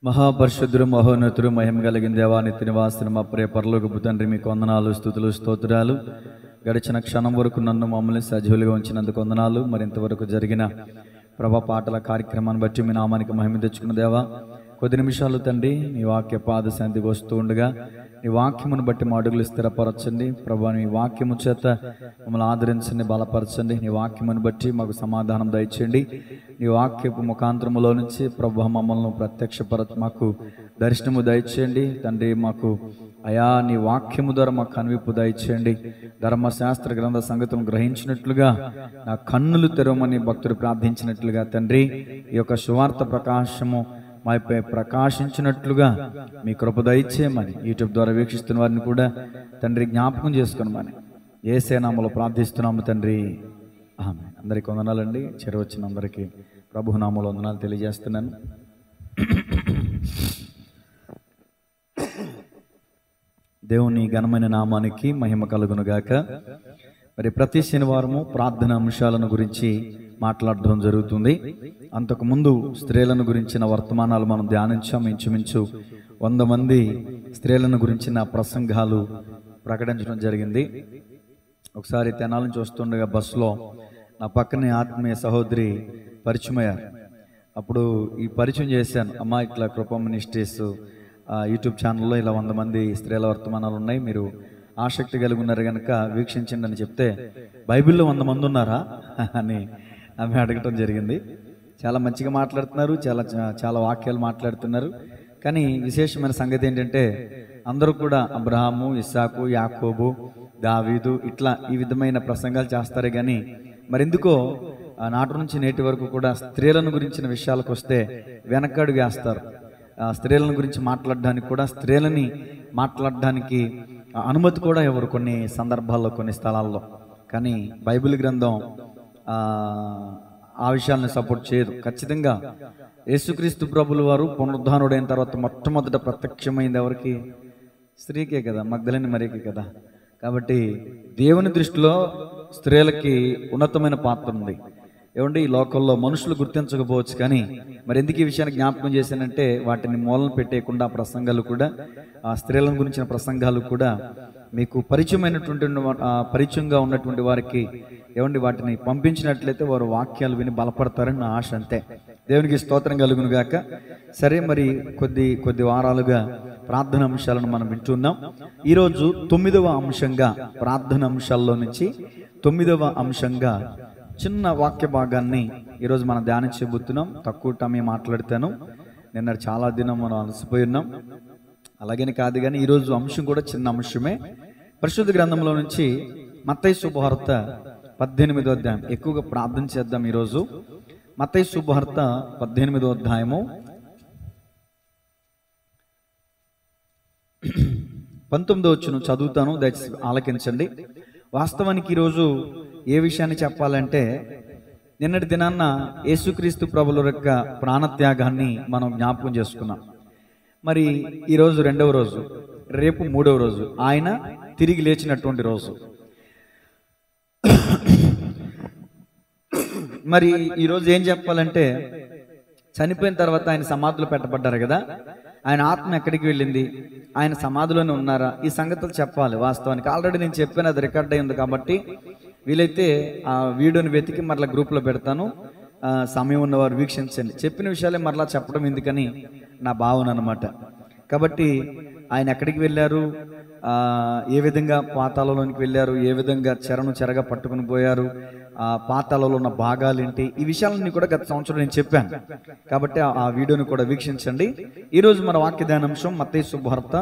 మహాపరిశుద్ధుడు మహోన్నతుడు మహిమ కలిగిన దేవా, నిత్య నివాసుడు మా ప్రియ పరలోకపు తండ్రి, మీకు వందనాలు, స్తుతులు, స్తోత్రాలు. గడిచిన క్షణం వరకు నన్ను మమ్మల్ని సజీవులుగా ఉంచినందుకు వందనాలు. మరింతవరకు జరిగిన ప్రభా పాటల కార్యక్రమాన్ని బట్టి మీ నామానికి మహిమ తెచ్చుకున్న దేవా, కొద్ది నిమిషాలు తండ్రి నీ వాక్య పాద శాంతికి వస్తూ ఉండగా నీ వాక్యమును బట్టి మా అడుగులు స్థిరపరచండి ప్రభా. నీ వాక్యము చేత మమ్మల్ని ఆదరించండి, బలపరచండి. నీ వాక్యమును బట్టి మాకు సమాధానం దయచేయండి. నీ వాక్యపు ముఖాంతరములో నుంచి ప్రభా మమ్మల్ని మాకు దర్శనము దయచేయండి తండ్రి. మాకు అయా నీ వాక్యము ద్వారా మాకు కనువిప్పు దయచేయండి. ధర్మశాస్త్ర గ్రంథ సంగతులను గ్రహించినట్లుగా నా కన్నులు తెరవమని భక్తుడు ప్రార్థించినట్లుగా తండ్రి, ఈ యొక్క సువార్త ప్రకాశము మాపై ప్రకాశించినట్లుగా మీ కృప దయచేయమని యూట్యూబ్ ద్వారా వీక్షిస్తున్న వారిని కూడా తండ్రి జ్ఞాపకం చేసుకోమని యేసే నామములో ప్రార్థిస్తున్నాము తండ్రి, ఆమేన్. అందరికీ వందనాలండి. చేరవచ్చిన అందరికీ ప్రభు నామములో వందనాలు తెలియజేస్తున్నాను. దేవుని ఘనమైన నామానికి మహిమ కలుగునుగాక. మరి ప్రతి శనివారము ప్రార్థన అంశాలను గురించి మాట్లాడడం జరుగుతుంది. అంతకుముందు స్త్రీలను గురించిన వర్తమానాలు మనం ధ్యానించాం. ఇంచుమించు 100 మంది స్త్రీలను గురించిన ప్రసంగాలు ప్రకటించడం జరిగింది. ఒకసారి తెనాల నుంచి వస్తుండగా బస్సులో నా పక్కనే ఆత్మీయ సహోదరి పరిచయం అయ్యారు. అప్పుడు ఈ పరిచయం చేశాను, అమ్మా ఇట్లా కృప మినిస్ట్రీస్ యూట్యూబ్ ఛానల్లో ఇలా 100 మంది స్త్రీల వర్తమానాలు ఉన్నాయి, మీరు ఆసక్తి కలిగి ఉన్నారు కనుక వీక్షించండి అని చెప్తే, బైబిల్లో 100 మంది ఉన్నారా అని ఆమె అడగటం జరిగింది. చాలా మంచిగా మాట్లాడుతున్నారు, చాలా వాక్యాలు మాట్లాడుతున్నారు. కానీ విశేషమైన సంగతి ఏంటంటే అందరూ కూడా అబ్రహాము, ఇస్సాకు, యాకోబు, దావీదు ఇట్లా ఈ విధమైన ప్రసంగాలు చేస్తారే కానీ మరెందుకో నాటి నుంచి నేటి వరకు కూడా స్త్రీలను గురించిన విషయాలకు వస్తే వెనకడుగు వేస్తారు. స్త్రీలను గురించి మాట్లాడడానికి కూడా, స్త్రీలని మాట్లాడడానికి అనుమతి కూడా ఎవరు కొన్ని సందర్భాల్లో, కొన్ని స్థలాల్లో. కానీ బైబిల్ గ్రంథం ఆ విషయాలను సపోర్ట్ చేయదు. ఖచ్చితంగా యేసుక్రీస్తు ప్రభుల వారు పునరుద్ధానుడైన తర్వాత మొట్టమొదట ప్రత్యక్షమైంది ఎవరికి? స్త్రీకే కదా, మగ్దలేని మరియకే కదా. కాబట్టి దేవుని దృష్టిలో స్త్రీలకి ఉన్నతమైన పాత్ర ఉంది. ఏమండి, ఈ లోకంలో మనుషులు గుర్తించకపోవచ్చు, కానీ మరి ఎందుకు ఈ విషయాన్ని జ్ఞాపకం చేశానంటే వాటిని మూలన పెట్టేయకుండా ప్రసంగాలు కూడా, ఆ స్త్రీలను గురించిన ప్రసంగాలు కూడా మీకు పరిచయంగా ఉన్నటువంటి వారికి ఏమండి వాటిని పంపించినట్లయితే వారు వాక్యాలు విని బలపడతారని నా ఆశ. అంతే. దేవునికి స్తోత్రం కలుగును గాక. సరే, మరి కొద్ది వారాలుగా ప్రార్థన అంశాలను మనం వింటున్నాం. ఈరోజు 9వ అంశంగా, ప్రార్థన అంశాల్లో నుంచి 9వ అంశంగా చిన్న వాక్య భాగాన్ని ఈరోజు మనం ధ్యానం చేయబోతున్నాం. తక్కువ టైం మాట్లాడతాను. నిన్న చాలా దినం మనం అలసిపోయి ఉన్నాం. అలాగని కాదు, కానీ ఈరోజు అంశం కూడా చిన్న అంశమే. పరిశుద్ధ గ్రంథంలో నుంచి మత్తయి శుభవార్త 18వ అధ్యాయం. ఎక్కువగా ప్రార్థన చేద్దాం ఈరోజు. మత్తయి శుభవార్త 18వ అధ్యాయము 19వ వచనం చదువుతాను, దయచేసి ఆలకించండి. వాస్తవానికి ఈరోజు ఏ విషయాన్ని చెప్పాలంటే, నిన్నటి దినాన్న యేసుక్రీస్తు ప్రభుల యొక్క ప్రాణత్యాగాన్ని మనం జ్ఞాపకం చేసుకున్నాం. మరి ఈరోజు 2వ రోజు, రేపు 3వ రోజు, ఆయన తిరిగి లేచినటువంటి రోజు. మరి ఈరోజు ఏం చెప్పాలంటే, చనిపోయిన తర్వాత ఆయన సమాధిలో పెట్టబడ్డారు కదా, ఆయన ఆత్మ ఎక్కడికి వెళ్ళింది, ఆయన సమాధిలోనే ఉన్నారా, ఈ సంగతులు చెప్పాలి. వాస్తవానికి ఆల్రెడీ నేను చెప్పాను, అది రికార్డ్ అయి ఉంది. కాబట్టి వీలైతే ఆ వీడియోని వెతికి మరలా గ్రూప్లో పెడతాను. సమయం ఉన్నవారు వీక్షించండి. చెప్పిన విషయాలే మరలా చెప్పడం ఎందుకని నా భావన అన్నమాట. కాబట్టి ఆయన ఎక్కడికి వెళ్ళారు, ఏ విధంగా పాతాళంలోనికి వెళ్ళారు, ఏ విధంగా చెరగా పట్టుకుని పోయారు, ఆ పాతాళంలో ఉన్న భాగాలేంటి, ఈ విషయాలన్నీ కూడా గత సంవత్సరం నేను చెప్పాను. కాబట్టి ఆ వీడియోని కూడా వీక్షించండి. ఈరోజు మన వాక్య ధ్యానాంశం మత్తయి శుభవార్త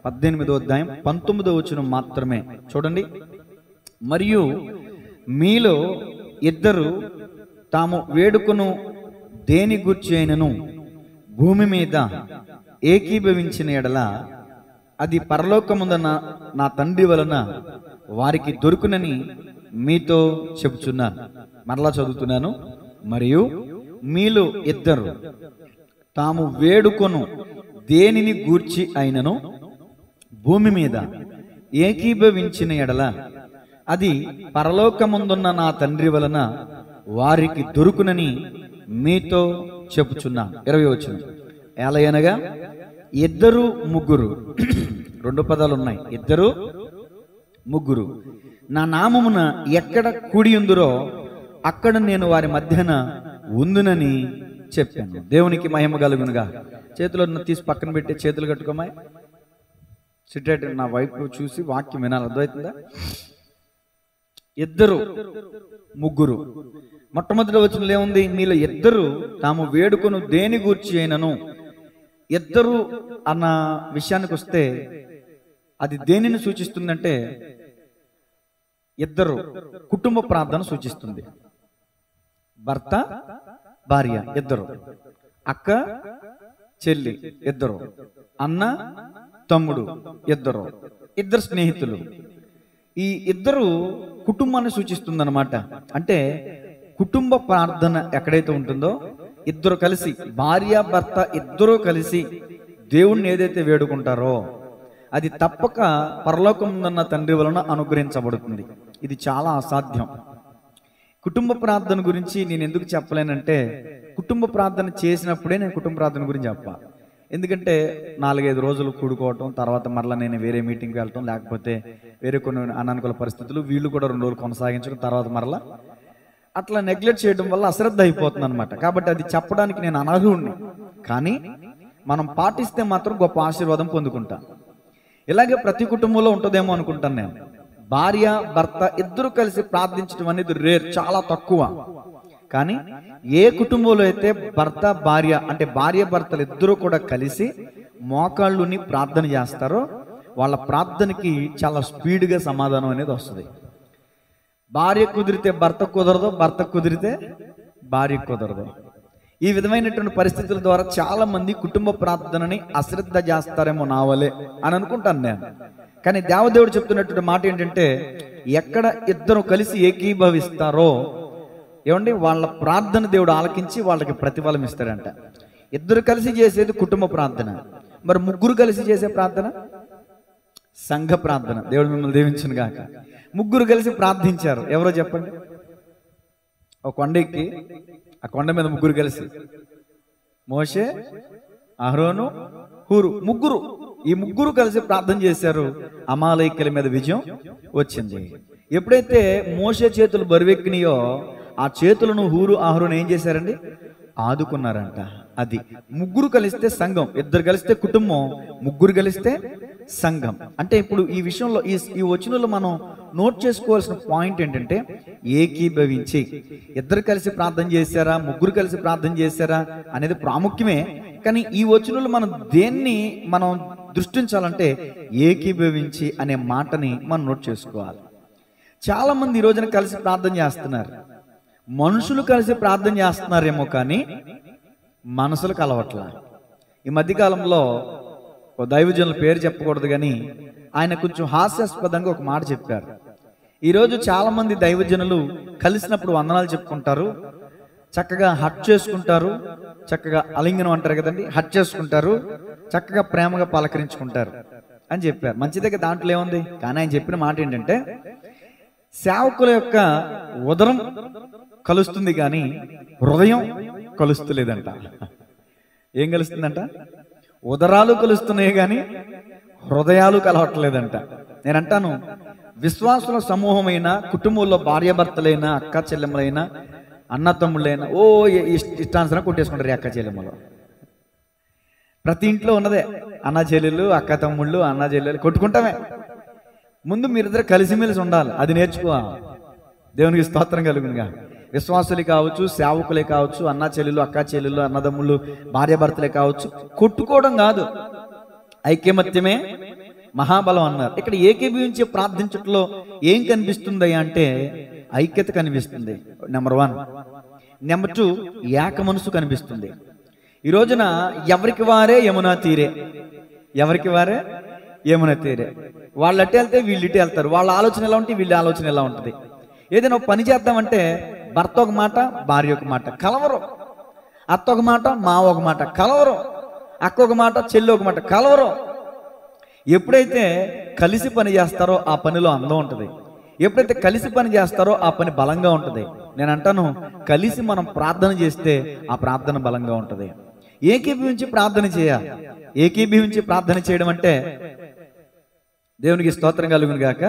18వ అధ్యాయం 19వ వచనం మాత్రమే. చూడండి. మరియు మీలో ఇద్దరు తాము వేడుకను దేని గూర్చి అయినను భూమి మీద ఏకీభవించిన ఎడల అది పరలోకముందున్న నా తండ్రి వలన వారికి దొరుకునని మీతో చెబుతున్నాను. మరలా చదువుతున్నాను. మరియు మీలో ఇద్దరు తాము వేడుకొను దేనిని గూర్చి అయినను భూమి మీద ఏకీభవించిన ఎడల అది పరలోకముందున్న నా తండ్రి వలన వారికి దొరుకునని మీతో చెప్పుచున్నా. 20వ వచనం. ఏలయనగా ఇద్దరు ముగ్గురు, రెండు పదాలు ఉన్నాయి, ఇద్దరు ముగ్గురు నా నామమున ఎక్కడ కూడి ఉందురో అక్కడ నేను వారి మధ్యన ఉందునని చెప్పాను. దేవునికి మహిమ కలుగునుగా. చేతిలో తీసి పక్కన పెట్టి చేతులు కట్టుకోమాయి. సిటేట్ నా వైపు చూసి వాక్యం వినాలి. అర్థమవుతుందా? ఇద్దరు ముగ్గురు. మొట్టమొదటి వచనంలో ఏముంది? మీలో ఇద్దరు తాము వేడుకొను దేని గూర్చి అయినను. ఇద్దరు అన్న విషయానికి వస్తే అది దేనిని సూచిస్తుందంటే ఇద్దరు కుటుంబ ప్రార్థన సూచిస్తుంది. భర్త భార్య ఇద్దరు, అక్క చెల్లి ఇద్దరు, అన్న తమ్ముడు ఇద్దరు, ఇద్దరు స్నేహితులు. ఈ ఇద్దరు కుటుంబాన్ని సూచిస్తుంది అనమాట. అంటే కుటుంబ ప్రార్థన ఎక్కడైతే ఉంటుందో ఇద్దరు కలిసి, భార్య భర్త ఇద్దరూ కలిసి దేవుణ్ణి ఏదైతే వేడుకుంటారో అది తప్పక పరలోకం ఉన్న తండ్రి వలన అనుగ్రహించబడుతుంది. ఇది చాలా అసాధ్యం. కుటుంబ ప్రార్థన గురించి నేను ఎందుకు చెప్పలేనంటే, కుటుంబ ప్రార్థన చేసినప్పుడే నేను కుటుంబ ప్రార్థన గురించి చెప్పాలి. ఎందుకంటే 4-5 రోజులు కూడుకోవటం, తర్వాత మరలా నేను వేరే మీటింగ్కి వెళ్ళటం, లేకపోతే వేరే కొన్ని అనానుకూల పరిస్థితులు, వీళ్ళు కూడా 2 రోజులు కొనసాగించడం, తర్వాత మరలా అట్లా నెగ్లెక్ట్ చేయడం వల్ల అశ్రద్ధ అయిపోతుంది అనమాట. కాబట్టి అది చెప్పడానికి నేను అనర్హుడిని. కానీ మనం పాటిస్తే మాత్రం గొప్ప ఆశీర్వాదం పొందుకుంటాం. ఇలాగే ప్రతి కుటుంబంలో ఉంటుందేమో అనుకుంటాను నేను. భార్య భర్త ఇద్దరు కలిసి ప్రార్థించడం అనేది రేర్, చాలా తక్కువ. కానీ ఏ కుటుంబంలో అయితే భర్త భార్య అంటే భార్య భర్తలు ఇద్దరూ కూడా కలిసి మోకాళ్ళుని ప్రార్థన చేస్తారో వాళ్ళ ప్రార్థనకి చాలా స్పీడ్గా సమాధానం అనేది వస్తుంది. భార్య కుదిరితే భర్త కుదరదు, భర్త కుదిరితే భార్య కుదరదు. ఈ విధమైనటువంటి పరిస్థితుల ద్వారా చాలా మంది కుటుంబ ప్రార్థనని అశ్రద్ధ చేస్తారేమో నా వలే అని అనుకుంటాను నేను. కానీ దేవదేవుడు చెప్తున్నటువంటి మాట ఏంటంటే, ఎక్కడ ఇద్దరు కలిసి ఏకీభవిస్తారో ఏమండి వాళ్ళ ప్రార్థన దేవుడు ఆలకించి వాళ్ళకి ప్రతిఫలం ఇస్తాడంట. ఇద్దరు కలిసి చేసేది కుటుంబ ప్రార్థన. మరి ముగ్గురు కలిసి చేసే ప్రార్థన సంఘ ప్రార్థన. దేవుడు మిమ్మల్ని దీవించును గాక. ముగ్గురు కలిసి ప్రార్థించారు. ఎవరో చెప్పండి? ఒక కొండ ఎక్కి ఆ కొండ మీద ముగ్గురు కలిసి, మోషే, అహరోను, హూరు, ముగ్గురు. ఈ ముగ్గురు కలిసి ప్రార్థన చేశారు. అమాలేకీయుల మీద విజయం వచ్చింది. ఎప్పుడైతే మోషే చేతులు బరువెక్కినాయో ఆ చేతులను హూరు అహరోను ఏం చేశారండి? ఆదుకున్నారంట. అది ముగ్గురు కలిస్తే సంఘం, ఇద్దరు కలిస్తే కుటుంబం, ముగ్గురు కలిస్తే సంఘం. అంటే ఇప్పుడు ఈ విషయంలో ఈ వచనంలో మనం నోట్ చేసుకోవాల్సిన పాయింట్ ఏంటంటే, ఏకీభవించి ఇద్దరు కలిసి ప్రార్థన చేశారా, ముగ్గురు కలిసి ప్రార్థన చేశారా అనేది ప్రాముఖ్యమే. కానీ ఈ వచనంలో మనం దేన్ని మనం దృష్టించాలంటే ఏకీభవించి అనే మాటని మనం నోట్ చేసుకోవాలి. చాలా మంది ఈ రోజున కలిసి ప్రార్థన చేస్తున్నారు. మనుషులు కలిసి ప్రార్థన చేస్తున్నారేమో కానీ మనసులు కలవట్ల. ఈ మధ్యకాలంలో ఓ దైవజనుల పేరు చెప్పకూడదు కానీ ఆయన కొంచెం హాస్యాస్పదంగా ఒక మాట చెప్పారు. ఈరోజు చాలా మంది దైవజనులు కలిసినప్పుడు వందనాలు చెప్పుకుంటారు, చక్కగా హట్ చేసుకుంటారు, చక్కగా అలింగనం అంటారు కదండి, హట్ చేసుకుంటారు, చక్కగా ప్రేమగా పలకరించుకుంటారు అని చెప్పారు. మంచిదే, దాంట్లో ఏముంది. కానీ ఆయన చెప్పిన మాట ఏంటంటే, సేవకుల యొక్క ఉదరం కలుస్తుంది కానీ హృదయం కలుస్తలేదంట. ఏం కలుస్తుందంట? ఉదరాలు కలుస్తున్నాయి కానీ హృదయాలు కలవట్లేదంట. నేను అంటాను, విశ్వాసుల సమూహమైన కుటుంబంలో భార్యాభర్తలైనా, అక్క చెల్లెమ్మలైనా, అన్న తమ్ముళ్ళైనా ఇష్టానుసారం కొట్టేసుకుంటారు. అక్క చెల్లెమ్మలు ప్రతి ఇంట్లో ఉన్నదే. అన్న చెల్లెళ్ళు, అక్క తమ్ముళ్ళు, అన్న చెల్లెలు కొట్టుకుంటామే. ముందు మీరిద్దరు కలిసిమెలిసి ఉండాలి, అది నేర్చుకోవాలి. దేవునికి స్తోత్రం కలుగునుగా. విశ్వాసులే కావచ్చు, సేవకులే కావచ్చు, అన్న చెల్లెలు, అక్క చెల్లెలు, అన్నదమ్ముళ్ళు, భార్యాభర్తలే కావచ్చు, కొట్టుకోవడం కాదు, ఐక్యమత్యమే మహాబలం అన్నారు. ఇక్కడ ఏకీభవించి ప్రార్థించట్లో ఏం కనిపిస్తుంది అంటే ఐక్యత కనిపిస్తుంది, నెంబర్ 1. నెంబర్ 2, ఏక మనసు కనిపిస్తుంది. ఈ రోజున ఎవరికి వారే యమునా తీరే, ఎవరికి వారే యమునా తీరే. వాళ్ళు అట్టే వెళ్తే వీళ్ళు ఇటే వెళ్తారు. వాళ్ళ ఆలోచన ఎలా ఉంటే వీళ్ళ ఆలోచన ఎలా ఉంటుంది. ఏదైనా పని చేద్దామంటే భర్త ఒక మాట, భార్య ఒక మాట, కలవరు. అత్త ఒక మాట, మావ ఒక మాట, కలవరు. అక్క ఒక మాట, చెల్లి ఒక మాట, కలవరు. ఎప్పుడైతే కలిసి పని చేస్తారో ఆ పనిలో అందం ఉంటుంది. ఎప్పుడైతే కలిసి పని చేస్తారో ఆ పని బలంగా ఉంటుంది. నేను అంటాను, కలిసి మనం ప్రార్థన చేస్తే ఆ ప్రార్థన బలంగా ఉంటుంది. ఏకీభవించి ప్రార్థన చేయాలి. ఏకీభవించి ప్రార్థన చేయడం అంటే, దేవునికి స్తోత్రం కలుగును గాక,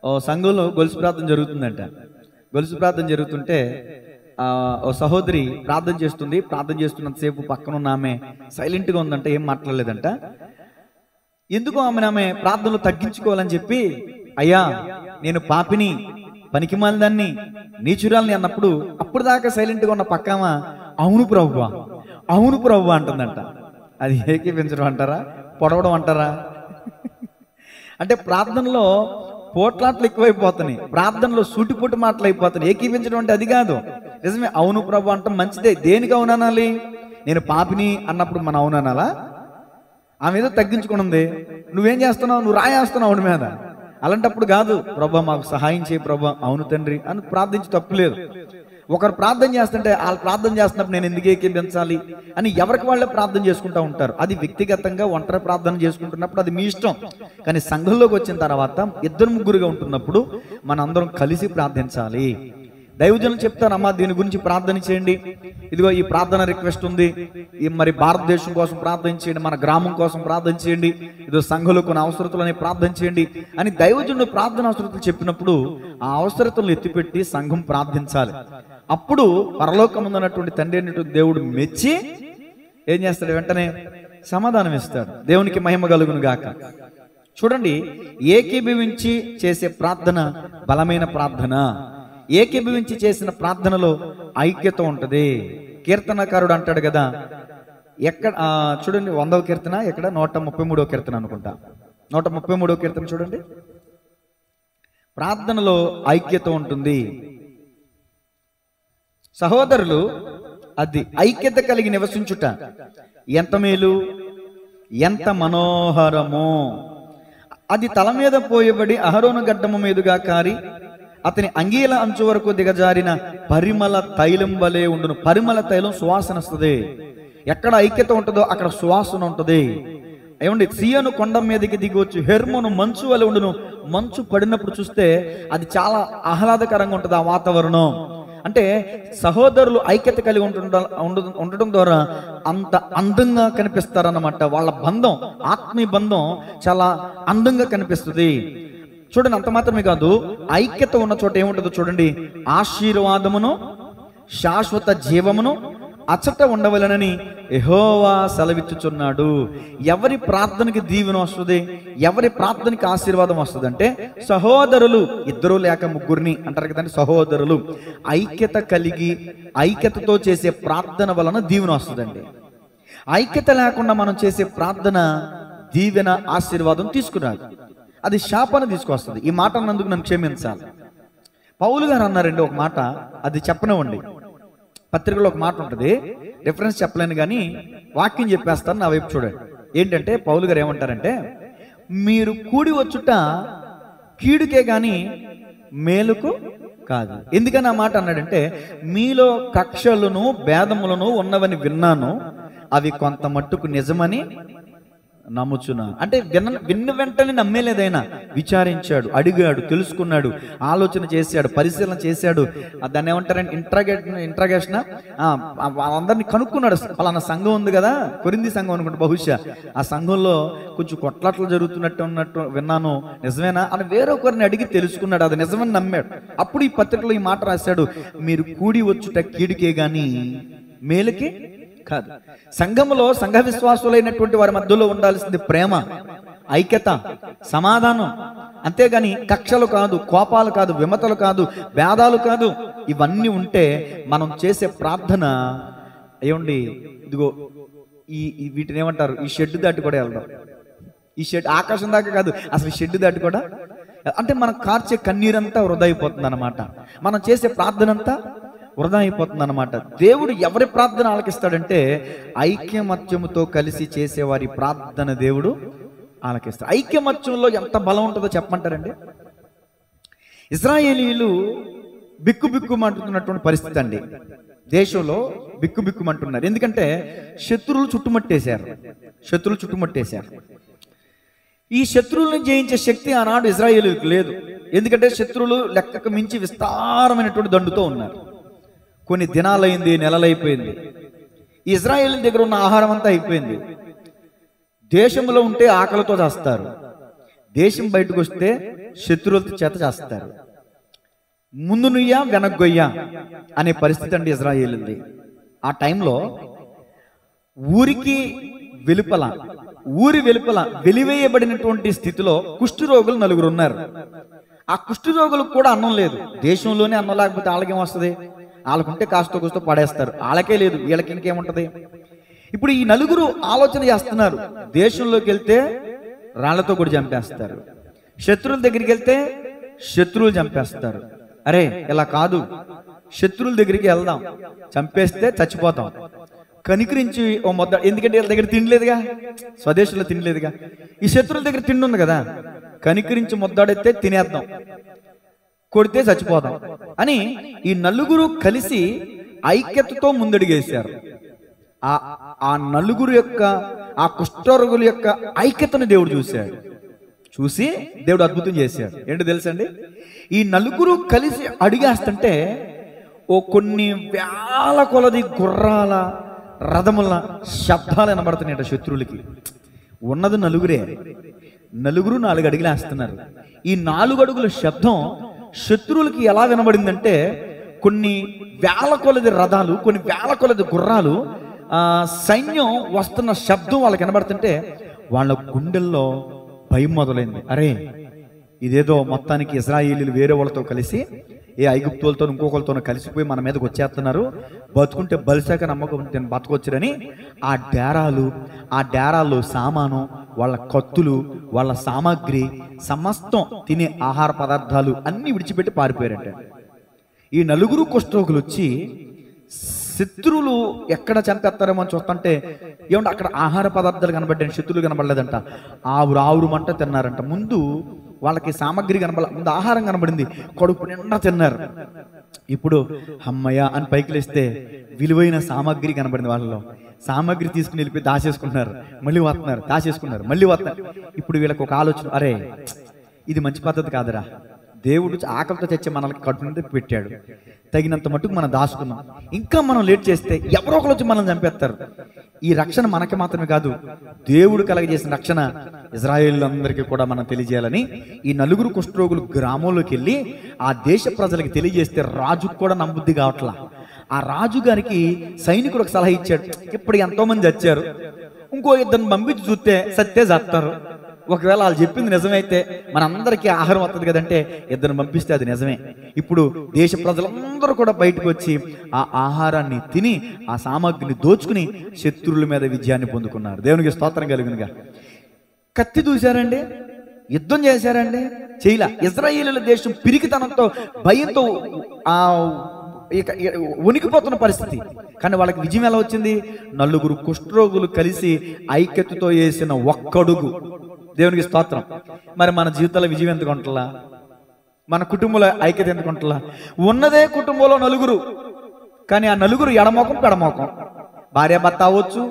ఓ సంఘంలో గొలుసు ప్రార్థన జరుగుతుందంట. గొలుసు ప్రార్థన జరుగుతుంటే ఓ సహోదరి ప్రార్థన చేస్తుంది. ప్రార్థన చేస్తున్నంతసేపు పక్కన ఉన్న ఆమె సైలెంట్గా ఉందంట, ఏం మాట్లాడలేదంట. ఎందుకు ఆమె ప్రార్థనలు తగ్గించుకోవాలని చెప్పి, అయ్యా నేను పాపిని, పనికిమాలిదాన్ని, నీచురాల్ని అన్నప్పుడు అప్పుడు దాకా సైలెంట్గా ఉన్న పక్కమ అవును ప్రభువా, అవును ప్రభువా అంటుందంట. అది ఏకీపించడం అంటారా, పొడవడం అంటారా? అంటే ప్రార్థనలో పోట్లాట్లు ఎక్కువైపోతున్నాయి, ప్రార్థనలో సూటిపోటు మాటలు అయిపోతున్నాయి. ఏకీపించడం అంటే అది కాదు. నిజమే, అవును ప్రభు అంటాం మంచిదే. దేనికి అవుననాలి? నేను పాపిని అన్నప్పుడు మనం అవుననాలా? ఆమె ఏదో తగ్గించుకుని ఉంది, నువ్వేం చేస్తున్నావు, నువ్వు రాయేస్తున్నావు ఆవిడ మీద. అలాంటప్పుడు కాదు, ప్రభా మాకు సహాయం చేయి ప్రభా, అవును తండ్రి అని ప్రార్థించి తప్పులేదు. ఒకరు ప్రార్థన చేస్తుంటే వాళ్ళు ప్రార్థన చేస్తున్నప్పుడు నేను ఎందుకు ఏకీభించాలి అని ఎవరికి వాళ్ళే ప్రార్థన చేసుకుంటూ ఉంటారు. అది వ్యక్తిగతంగా ఒంటరి ప్రార్థన చేసుకుంటున్నప్పుడు అది మీ ఇష్టం. కానీ సంఘంలోకి వచ్చిన తర్వాత ఇద్దరు ముగ్గురుగా ఉంటున్నప్పుడు మనందరం కలిసి ప్రార్థించాలి. దైవజనులు చెప్తారు, అమ్మా దీని గురించి ప్రార్థన చేయండి, ఇదిగో ఈ ప్రార్థన రిక్వెస్ట్ ఉంది, మరి భారతదేశం కోసం ప్రార్థన చేయండి, మన గ్రామం కోసం ప్రార్థన చేయండి, ఇదో సంఘంలో కొన్ని అవసరతలని ప్రార్థన చేయండి అని దైవజనుడు ప్రార్థన అవసరతలు చెప్పినప్పుడు ఆ అవసరతలను ఎత్తిపెట్టి సంఘం ప్రార్థించాలి. అప్పుడు పరలోకమున్నటువంటి తండ్రి అయినటువంటి దేవుడు మెచ్చి ఏం చేస్తాడు, వెంటనే సమాధానం ఇస్తాడు. దేవునికి మహిమ కలుగును గాక. చూడండి, ఏకీభవించి చేసే ప్రార్థన బలమైన ప్రార్థన. ఏకీభవించి చేసిన ప్రార్థనలో ఐక్యత ఉంటది. కీర్తనకారుడు అంటాడు కదా, ఎక్కడ చూడండి 100వ కీర్తన, ఎక్కడ 133వ కీర్తన అనుకుంటా, 133వ కీర్తన చూడండి. ప్రార్థనలో ఐక్యత ఉంటుంది. సహోదరులు అది ఐక్యత కలిగి నివసించుట ఎంత మేలు, ఎంత మనోహరము. అది తల మీద పోయబడి అహరోను గడ్డము మీదుగా కారి అతని అంగీల అంచు వరకు దిగజారిన పరిమళ తైలం వలె ఉండును. పరిమళ తైలం సువాసన వస్తుంది. ఎక్కడ ఐక్యత ఉంటుందో అక్కడ సువాసన ఉంటుంది. ఏమండి, సియోను కొండ మీదకి దిగవచ్చు, హెర్మోను మంచు వలె ఉండును. మంచు పడినప్పుడు చూస్తే అది చాలా ఆహ్లాదకరంగా ఉంటుంది ఆ వాతావరణం. అంటే సహోదరులు ఐక్యత కలిగి ఉండటం ద్వారా అంత అందంగా కనిపిస్తారన్నమాట. వాళ్ళ బంధం, ఆత్మీయ బంధం చాలా అందంగా కనిపిస్తుంది. చూడండి, అంత మాత్రమే కాదు, ఐక్యత ఉన్న చోట ఏముంటుందో చూడండి, ఆశీర్వాదమును శాశ్వత జీవమును అచ్చట ఉండవలనని యెహోవా సెలవిచ్చుచున్నాడు. ఎవరి ప్రార్థనకి దీవెన వస్తుంది, ఎవరి ప్రార్థనకి ఆశీర్వాదం వస్తుంది అంటే సహోదరులు, ఇద్దరు లేక ముగ్గురిని అంటారు కదండి సహోదరులు, ఐక్యత కలిగి ఐక్యతతో చేసే ప్రార్థన వలన దీవెన వస్తుందండి. ఐక్యత లేకుండా మనం చేసే ప్రార్థన దీవెన ఆశీర్వాదం తీసుకురాదు, అది శాపాన్ని తీసుకొస్తుంది. ఈ మాట అన్నందుకు నన్ను క్షమించాలి. పౌలు గారు అన్నారండి ఒక మాట, అది చెప్పనివ్వండి. పత్రికలో ఒక మాట ఉంటుంది, రిఫరెన్స్ చెప్పలేను కానీ వాక్యం చెప్పేస్తాను, నా వైపు చూడండి. ఏంటంటే పౌలు గారు ఏమంటారంటే, మీరు కూడి వచ్చుట కీడుకే గాని మేలుకు కాదు. ఎందుకని ఆ మాట అన్నాడంటే, మీలో కక్షలను భేదములను ఉన్నవని విన్నాను, అవి కొంత మట్టుకు నిజమని నమ్ముచున్నా. అంటే విన్న వెంటనే నమ్మేలేదైనా, విచారించాడు, అడిగాడు, తెలుసుకున్నాడు, ఆలోచన చేశాడు, పరిశీలన చేశాడు. దాన్ని ఏమంటారంటే ఇంట్రాగేషన్. వాళ్ళందరినీ కనుక్కున్నాడు. పలానా సంఘం ఉంది కదా, కొరింథీ సంఘం అనుకుంటే బహుశా, ఆ సంఘంలో కొంచెం కొట్లాట్లు జరుగుతున్నట్టు విన్నాను, నిజమేనా అని వేరొకరిని అడిగి తెలుసుకున్నాడు, అది నిజమని నమ్మాడు. అప్పుడు ఈ పత్రికలో ఈ మాట రాశాడు, మీరు కూడి వచ్చుట కీడుకే గాని మేలుకి కాదు. సంఘములో సంఘ విశ్వాసులైనటువంటి వారి మధ్యలో ఉండాల్సింది ప్రేమ, ఐక్యత, సమాధానం. అంతేగాని కక్షలు కాదు, కోపాలు కాదు, విమతలు కాదు, భేదాలు కాదు. ఇవన్నీ ఉంటే మనం చేసే ప్రార్థన ఏమండి, ఇదిగో వీటిని ఏమంటారు, ఈ షెడ్ దాటి కూడా వెళ్దాం. ఈ షెడ్ ఆకాశం దాకా కాదు, అసలు షెడ్ దాటి కూడా, అంటే మనం కార్చే కన్నీరంతా వృధా అయిపోతుంది అన్నమాట. మనం చేసే ప్రార్థన అంతా వృధా అయిపోతుంది అన్నమాట. దేవుడు ఎవరి ప్రార్థన ఆలకిస్తాడంటే ఐక్యమత్యముతో కలిసి చేసేవారి ప్రార్థన దేవుడు ఆలకిస్తాడు. ఐక్యమత్యంలో ఎంత బలం ఉంటుందో చెప్పమంటారండి. ఇశ్రాయేలీయులు బిక్కుబిక్కుమంటున్నటువంటి పరిస్థితి అండి. దేశంలో బిక్కుబిక్కుమంటున్నారు. ఎందుకంటే శత్రువులు చుట్టుముట్టేశారు. ఈ శత్రువులను జయించే శక్తి ఆనాడు ఇశ్రాయేలీయులకు లేదు. ఎందుకంటే శత్రువులు లెక్కకు మించి విస్తారమైనటువంటి దండుతో ఉన్నారు. కొన్ని దినాలైంది, నెలలైపోయింది. ఇజ్రాయేల్ దగ్గర ఉన్న ఆహారం అంతా అయిపోయింది. దేశంలో ఉంటే ఆకలితో చేస్తారు, దేశం బయటకు వస్తే శత్రువుల చేత చేస్తారు. ముందు నుయ్య వెనగ్గొయ్య అనే పరిస్థితి అండి ఇజ్రాయేలుది. ఆ టైంలో ఊరి వెలుపల వెలివేయబడినటువంటి స్థితిలో కుష్ఠరోగులు 4 ఉన్నారు. ఆ కుష్ఠరోగులకు కూడా అన్నం లేదు. దేశంలోనే అన్నం లేకపోతే వాళ్ళకేం వస్తుంది? వాళ్ళకుంటే కాస్త కూస్తో పడేస్తారు. వాళ్ళకే లేదు, వీళ్ళకి ఇంకేముంటది? ఇప్పుడు ఈ 4 ఆలోచన చేస్తున్నారు. దేశంలోకి వెళ్తే రాళ్లతో కూడా చంపేస్తారు, శత్రువుల దగ్గరికి వెళ్తే శత్రువులు చంపేస్తారు. అరే ఇలా కాదు, శత్రువుల దగ్గరికి వెళ్దాం, చంపేస్తే చచ్చిపోతాం, కనికరించి ఓ మొద్ద, ఎందుకంటే వీళ్ళ దగ్గర తినలేదుగా, స్వదేశంలో తినలేదుగా, ఈ శత్రువుల దగ్గర తిండి ఉంది కదా, కనికరించి ముద్దాడితే తినేద్దాం, కొడితే చచ్చిపోదాం అని ఈ 4 కలిసి ఐక్యతతో ముందడిగేశారు. ఆ 4 యొక్క, ఆ కుష్ఠరోగుల యొక్క ఐక్యతను దేవుడు చూశాడు. చూసి దేవుడు అద్భుతం చేశాడు. ఏంటో తెలుసండి, ఈ 4 కలిసి అడిగేస్తుంటే ఓ కొన్ని వేల కొలది గుర్రాల రథముల శబ్దాలు వినబడుతున్నాయట శత్రువులకి. ఉన్నది 4 4 అడుగులు వేస్తున్నారు. ఈ 4 అడుగుల శబ్దం శత్రువులకి ఎలా వినబడిందంటే, కొన్ని వేల కొలది రథాలు, కొన్ని వేల కొలది గుర్రాలు, సైన్యం వస్తున్న శబ్దం వాళ్ళకి వినబడుతుంటే వాళ్ళ గుండెల్లో భయం మొదలైంది. అరే ఇదేదో మొత్తానికి ఇజ్రాయేలీలు వేరే వాళ్ళతో కలిసి ఏ ఐగుప్తులతో ఇంకొకరితోనో కలిసిపోయి మన మీదకి వచ్చేస్తున్నారు, బతుకుంటే బలిశాక నమ్మకం బతకొచ్చురని ఆ డేరాల్లో సామాను, వాళ్ళ కత్తులు, వాళ్ళ సామాగ్రి, సమస్తం తినే ఆహార పదార్థాలు అన్నీ విడిచిపెట్టి పారిపోయారంట. ఈ 4 కుష్ఠరోగులు వచ్చి శత్రువులు ఎక్కడ చంపేస్తారేమో అని చూస్తుంటే ఏమంటే అక్కడ ఆహార పదార్థాలు కనబడ్డాయి, శత్రువులు కనబడలేదంట. ఆవురు మంట తిన్నారంట. ముందు వాళ్ళకి సామాగ్రి కనబడాల, ముందు ఆహారం కనబడింది, కడుపు నిండా తిన్నారు. ఇప్పుడు అమ్మయ్య అని పైకి లేస్తే విలువైన సామాగ్రి కనబడింది. వాళ్ళలో సామాగ్రి తీసుకుని వెళ్ళిపోయి దాచేసుకున్నారు, మళ్ళీ వస్తున్నారు, దాచేసుకున్నారు, మళ్ళీ వస్తున్నారు. ఇప్పుడు వీళ్ళకి ఒక ఆలోచన, అరే ఇది మంచి పద్ధతి కాదురా, దేవుడు ఆకలితో తెచ్చి మనల్ని కడుపు మీద పెట్టాడు, తగినంత మట్టుకు మనం దాచుకున్నాం, ఇంకా మనం లేట్ చేస్తే ఎవరో ఒకరు వచ్చి మనం చంపేస్తారు. ఈ రక్షణ మనకి మాత్రమే కాదు, దేవుడు కలగజేసిన రక్షణ ఇజ్రాయేలీలందరికీ కూడా మనం తెలియజేయాలని ఈ 4 కుష్ఠరోగులు గ్రామంలోకి వెళ్ళి ఆ దేశ ప్రజలకు తెలియజేస్తే రాజుకు కూడా నమ్మబుద్ధి కావట్లా. ఆ రాజు గారికి సైనికుడు ఒక సలహా ఇచ్చాడు, ఇప్పుడు ఎంతో మంది చచ్చారు, ఇంకో 2 పంపించి చూస్తే సత్తే చేస్తారు, ఒకవేళ వాళ్ళు చెప్పింది నిజమైతే మనందరికీ ఆహారం వస్తుంది కదంటే 2 పంపిస్తే అది నిజమే. ఇప్పుడు దేశ ప్రజలందరూ కూడా బయటకు వచ్చి ఆ ఆహారాన్ని తిని ఆ సామాగ్రిని దోచుకుని శత్రువుల మీద విజయాన్ని పొందుకున్నారు. దేవునికి స్తోత్రం కలుగునుగా. కత్తి దూశారండి, యుద్ధం చేశారండి, చేయలా. ఇజ్రాయేలీల దేశం పిరికితనంతో భయంతో వణికిపోతున్న పరిస్థితి. కానీ వాళ్ళకి విజయం ఎలా వచ్చింది? 4 కుష్ఠరోగులు కలిసి ఐక్యతతో వేసిన ఒక్కడుగు. దేవునికి స్తోత్రం. మరి మన జీవితాల విజయం ఎందుకు ఉంటలా? మన కుటుంబంలో ఐక్యత ఎందుకు ఉంటలా? ఉన్నదే కుటుంబంలో 4, కానీ ఆ 4 ఎడమోకం పెడమోకం, భార్యాభర్త అవ్వచ్చు,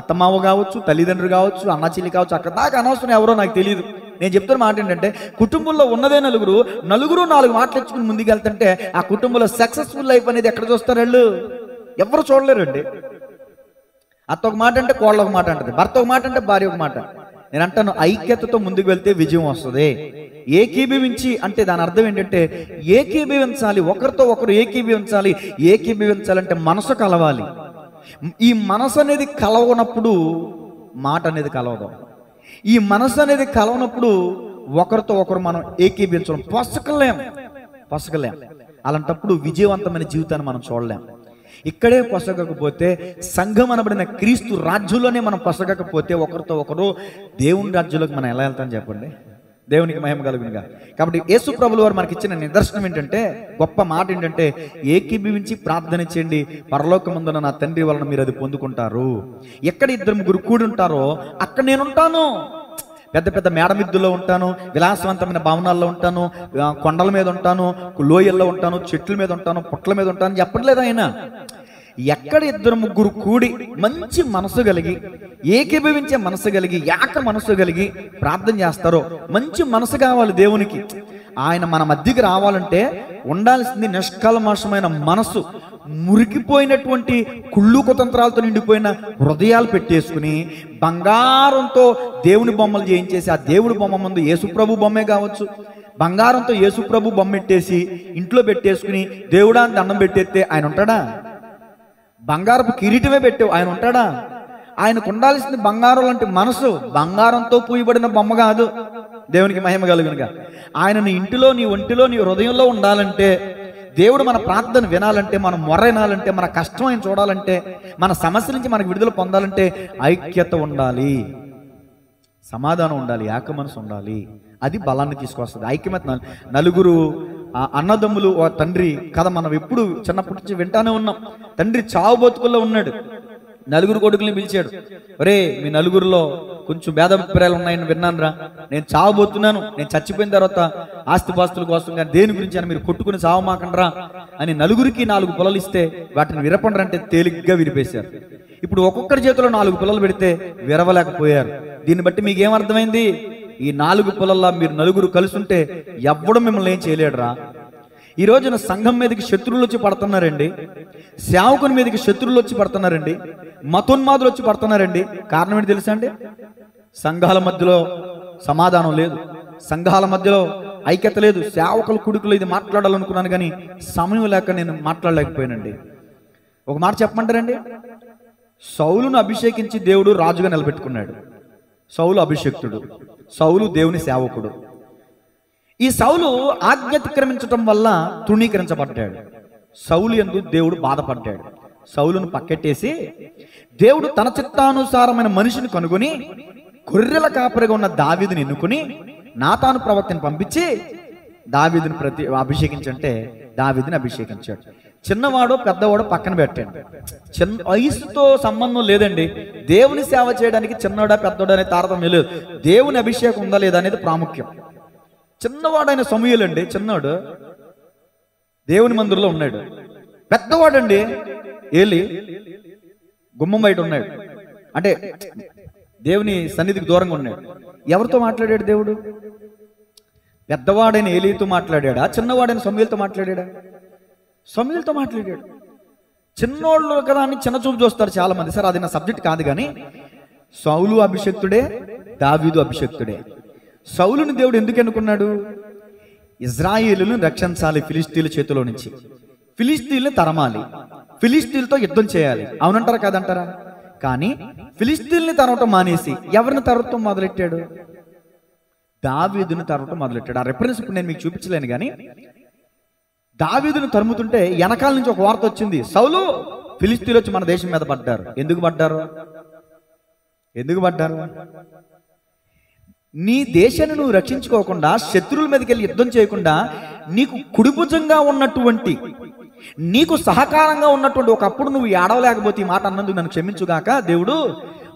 అత్తమావ కావచ్చు, తల్లిదండ్రులు కావచ్చు, అన్న చెల్లి కావచ్చు, అక్కడ దాకా అనవసరం ఎవరో నాకు తెలియదు. నేను చెప్తున్న మాట ఏంటంటే, కుటుంబంలో ఉన్నదే 4, 4 మాటలు ఇచ్చుకుని ముందుకు వెళ్తుంటే ఆ కుటుంబంలో సక్సెస్ఫుల్ లైఫ్ అనేది ఎక్కడ చూస్తారు? వాళ్ళు ఎవరు చూడలేరండి. అత్త ఒక మాట అంటే కోళ్ళ ఒక మాట అంటది, భర్త ఒక మాట అంటే భార్య ఒక మాట. నేను అంటాను, ఐక్యతతో ముందుకు వెళ్తే విజయం వస్తుంది. ఏకీభవించి అంటే దాని అర్థం ఏంటంటే ఏకీభవించాలి, ఒకరితో ఒకరు ఏకీభవించాలి. ఏకీభవించాలంటే మనసు కలవాలి. ఈ మనసు అనేది కలవనప్పుడు మాట అనేది కలవదు. ఈ మనసు అనేది కలవనప్పుడు ఒకరితో ఒకరు మనం ఏకీభవించడం పొసకలేం. అలాంటప్పుడు విజయవంతమైన జీవితాన్ని మనం చూడలేం. ఇక్కడే పొసగకపోతే, సంఘం అనబడిన క్రీస్తు రాజ్యంలోనే మనం పొసగకపోతే ఒకరితో ఒకరు దేవుని రాజ్యంలోకి మనం ఎలా వెళ్తాం చెప్పండి? దేవునికి మహిమ కలుగునుగా. కాబట్టి యేసు ప్రభుల వారు మనకి ఇచ్చిన నిదర్శనం ఏంటంటే, గొప్ప మాట ఏంటంటే, ఏకీభవించి ప్రార్థన చేయండి, పరలోకమందున నా తండ్రి వలన మీరు అది పొందుకుంటారు. ఎక్కడ 2-3 కూడి ఉంటారో అక్కడ నేను ఉంటాను. పెద్ద పెద్ద మేడమిద్దుల్లో ఉంటాను, విలాసవంతమైన భవనాల్లో ఉంటాను, కొండల మీద ఉంటాను, లోయల్లో ఉంటాను, చెట్ల మీద ఉంటాను, పుట్ల మీద ఉంటాను చెప్పట్లేదు ఆయన. ఎక్కడ 2-3 కూడి మంచి మనసు కలిగి, ఏకీభవించే మనసు కలిగి, ఏక మనసు కలిగి ప్రార్థన చేస్తారో, మంచి మనసు కావాలి దేవునికి. ఆయన మన మధ్యకి రావాలంటే ఉండాల్సింది నిష్కల్మషమైన మనసు, మురికిపోయినటువంటి కుళ్ళు కుతంత్రాలతో నిండిపోయిన హృదయాలు పెట్టేసుకుని బంగారంతో దేవుని బొమ్మలు చేయించేసి ఆ దేవుడి బొమ్మ ముందు యేసుప్రభు బొమ్మే కావచ్చు, బంగారంతో యేసుప్రభు బొమ్మ పెట్టేసి ఇంట్లో పెట్టేసుకుని దేవుడా అని దండం పెట్టేస్తే ఆయన ఉంటాడా? బంగారపు కిరీటమే పెట్టావు, ఆయన ఉంటాడా? ఆయనకు ఉండాల్సింది బంగారం లాంటి మనసు, బంగారంతో పూయబడిన బొమ్మ కాదు. దేవునికి మహిమ కలుగునుగా. ఆయన నీ ఇంటిలో, నీ ఒంటిలో, నీ హృదయంలో ఉండాలంటే, దేవుడు మన ప్రార్థన వినాలంటే, మన మొర వినాలంటే, మన కష్టం ఆయన చూడాలంటే, మన సమస్య నుంచి మనకు విడుదల పొందాలంటే ఐక్యత ఉండాలి, సమాధానం ఉండాలి, ఏక మనసు ఉండాలి. అది బలాన్ని తీసుకొస్తుంది. ఐక్యమత. నలుగురు అన్నదమ్ములు ఓ తండ్రి కథ మనం ఎప్పుడు చిన్నప్పటి నుంచి వింటానే ఉన్నాం. తండ్రి చావు బతుకుల్లో ఉన్నాడు, నలుగురు కొడుకుల్ని పిలిచాడు. ఒరే, మీ నలుగురిలో కొంచెం భేదాభిప్రాయాలు ఉన్నాయని విన్నాను రా, నేను చావబోతున్నాను, నేను చచ్చిపోయిన తర్వాత ఆస్తిపాస్తుల కోసం కానీ దేని గురించి అని మీరు కొట్టుకుని చావమాకండ్రా అని నలుగురికి 4 పొలాలు ఇస్తే వాటిని విరపండ్రంటే తేలిగ్గా విరిపేశారు. ఇప్పుడు ఒక్కొక్కరి చేతిలో 4 పొలాలు పెడితే విరవలేకపోయారు. దీన్ని బట్టి మీకు ఏమర్థమైంది? ఈ 4 పొలల్లా మీరు నలుగురు కలిసి ఉంటే ఎవ్వడం మిమ్మల్ని ఏం చేయలేడురా. ఈ రోజున సంఘం మీదకి శత్రువులు వచ్చి పడుతున్నారండి, సేవకుని మీదకి శత్రువులు వచ్చి పడుతున్నారండి, మతోన్మాదులు వచ్చి పడుతున్నారండి. కారణం ఏంటి తెలుసా అండి? సంఘాల మధ్యలో సమాధానం లేదు, సంఘాల మధ్యలో ఐక్యత లేదు. సేవకుల కుడుకులు ఇది మాట్లాడాలనుకున్నాను కానీ సమయం లేక నేను మాట్లాడలేకపోయానండి. ఒక మాట చెప్పమంటారండి, సౌలును అభిషేకించి దేవుడు రాజుగా నిలబెట్టుకున్నాడు. సౌలు అభిషేక్తుడు, సౌలు దేవుని సేవకుడు. ఈ సౌలు ఆజ్ఞాతిక్రమించటం వల్ల తృణీకరించబడ్డాడు. సౌలు యందు దేవుడు బాధపడ్డాడు. సౌలును పక్కెట్టేసి దేవుడు తన చిత్తానుసారమైన మనిషిని కనుగొని గొర్రెల కాపరిగా ఉన్న దావీదుని ఎన్నుకుని నాతాను ప్రవక్తని పంపించి దావీదుని అభిషేకించంటే దావీదుని అభిషేకించాడు. చిన్నవాడో పెద్దవాడో పక్కన పెట్టాడు. వయసుతో సంబంధం లేదండి. దేవుని సేవ చేయడానికి చిన్నవాడా పెద్దవాడా అనే తారతమ్యం లేదు. దేవుని అభిషేకం ఉందా లేదా అనేది ప్రాముఖ్యం. చిన్నవాడైన సమూయేలు అండి, చిన్నవాడు దేవుని మందిరంలో ఉన్నాడు. పెద్దవాడండి ఏలి గుమ్మం బయట ఉన్నాడు, అంటే దేవుని సన్నిధికి దూరంగా ఉన్నాడు. ఎవరితో మాట్లాడాడు దేవుడు? పెద్దవాడైన ఏలీతో మాట్లాడాడా? చిన్నవాడైన సమూయేలుతో మాట్లాడాడా? సమూయేలుతో మాట్లాడాడు. చిన్నోళ్ళు కదా అని చిన్న చూపు చూస్తారు చాలా మంది. సార్ అది నా సబ్జెక్ట్ కాదు కానీ సౌలు అభిషక్తుడే, దావీదు అభిషక్తుడే. సౌలుని దేవుడు ఎందుకు ఎన్నుకున్నాడు? ఇజ్రాయేలును రక్షించాలి ఫిలిస్తీన్ల చేతిలో నుంచి, ఫిలిస్తీన్లు తరమాలి, ఫిలిస్తీన్లతో యుద్ధం చేయాలి. అవునంటారా కాదంటారా? కానీ ఫిలిస్తీన్లు తరవటం మానేసి ఎవరిని తరవటం మొదలెట్టాడు? దావీదుని తరవటం మొదలెట్టాడు. ఆ రెఫరెన్స్ ఇప్పుడు నేను మీకు చూపించలేను కానీ దావీదుని తరుముతుంటే వెనకాల నుంచి ఒక వార్త వచ్చింది, సౌలు ఫిలిస్తీన్లు వచ్చి మన దేశం మీద పడ్డారు. ఎందుకు పడ్డారు? నీ దేశాన్ని నువ్వు రక్షించుకోకుండా, శత్రువుల మీదకి వెళ్ళి యుద్ధం చేయకుండా, నీకు కుడిభుజంగా ఉన్నటువంటి, నీకు సహకారంగా ఉన్నటువంటి, ఒకప్పుడు నువ్వు ఏడవలేకపోతే ఈ మాట అన్నందుకు నన్ను క్షమించుగాక దేవుడు,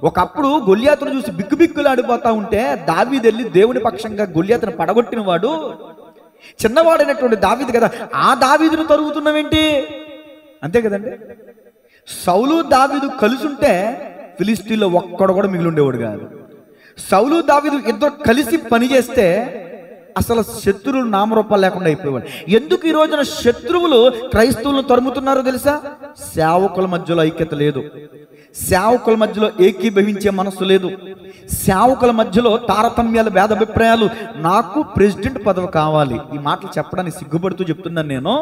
ఒకప్పుడు గొల్యాతును చూసి బిక్కుబిక్కులు ఆడిపోతా ఉంటే దావీదు వెళ్ళి దేవుని పక్షంగా గొల్యాతును పడగొట్టిన వాడు చిన్నవాడైనటువంటి దావీదు కదా. ఆ దావీదును తరుగుతున్నావేంటి? అంతే కదండి. సౌలు దావీదు కలిసుంటే ఫిలిస్తీన్లో ఒక్కడు కూడా మిగిలి ఉండేవాడు కాదు. సౌలు దావీదు ఇద్దరు కలిసి పనిచేస్తే అసలు శత్రువులు నామరూపాలు లేకుండా అయిపోయేవాడు. ఎందుకు ఈ రోజున శత్రువులు క్రైస్తవులను తరుముతున్నారో తెలుసా? సేవకుల మధ్యలో ఐక్యత లేదు, సేవకుల మధ్యలో ఏకీభవించే మనస్సు లేదు, సేవకుల మధ్యలో తారతమ్యాలు, భేదాభిప్రాయాలు. నాకు ప్రెసిడెంట్ పదవి కావాలి, ఈ మాటలు చెప్పడానికి సిగ్గుపడుతూ చెప్తున్నాను నేను.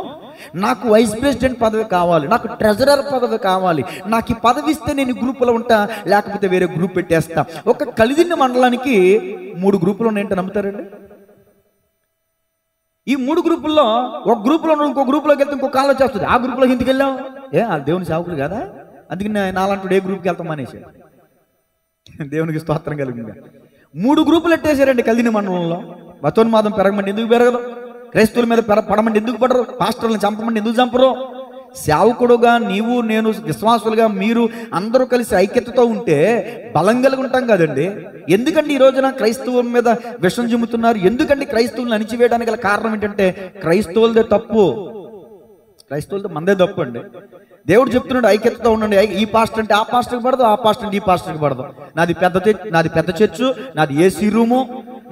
నాకు వైస్ ప్రెసిడెంట్ పదవి కావాలి, నాకు ట్రెజరర్ పదవి కావాలి, నాకు ఈ పదవి ఇస్తే నేను ఈ గ్రూపులో ఉంటా, లేకపోతే వేరే గ్రూప్ పెట్టేస్తా. ఒక కలిదిన్న మండలానికి 3 గ్రూపులు ఉన్నాయంటే నమ్ముతారండి? ఈ 3 గ్రూపుల్లో ఒక గ్రూపులో ఇంకో గ్రూప్లోకి వెళ్తే ఇంకో కాలం వచ్చేస్తుంది. ఆ గ్రూప్లోకి ఎందుకు వెళ్ళాం? ఆ దేవుని సేవకులు కదా, అందుకని నాలంటూ ఏ గ్రూప్కి వెళ్తాం అనేసాడు. దేవునికి స్తోత్రం కలిగింది. 3 గ్రూపులు ఎట్టేశారండి కలిదిన మండలంలో. మతోన్మాదం పెరగమండి ఎందుకు పెరగదు? క్రైస్తవుల మీద పడమండి ఎందుకు పడరు? పాస్టర్లను చంపమండి ఎందుకు చంపరు? సేవకుడుగా నీవు, నేను, విశ్వాసులుగా మీరు అందరూ కలిసి ఐక్యతతో ఉంటే బలం కలిగి ఉంటాం కదండి. ఎందుకండి ఈ రోజున క్రైస్తవుల మీద విషం చిమ్ముతున్నారు? ఎందుకండి క్రైస్తవులను అణిచివేయడానికి గల కారణం ఏంటంటే క్రైస్తవులదే తప్పు, క్రైస్తవులతో మనదే తప్పు అండి. దేవుడు చెప్తున్నాడు ఐక్యతతో ఉండండి. ఈ పాస్టర్ అంటే ఆ పాస్టర్కి పడదు, ఆ పాస్టర్ అంటే ఈ పాస్టర్కి పడదు. నాది పెద్ద చర్చు, నాది ఏసీ రూము,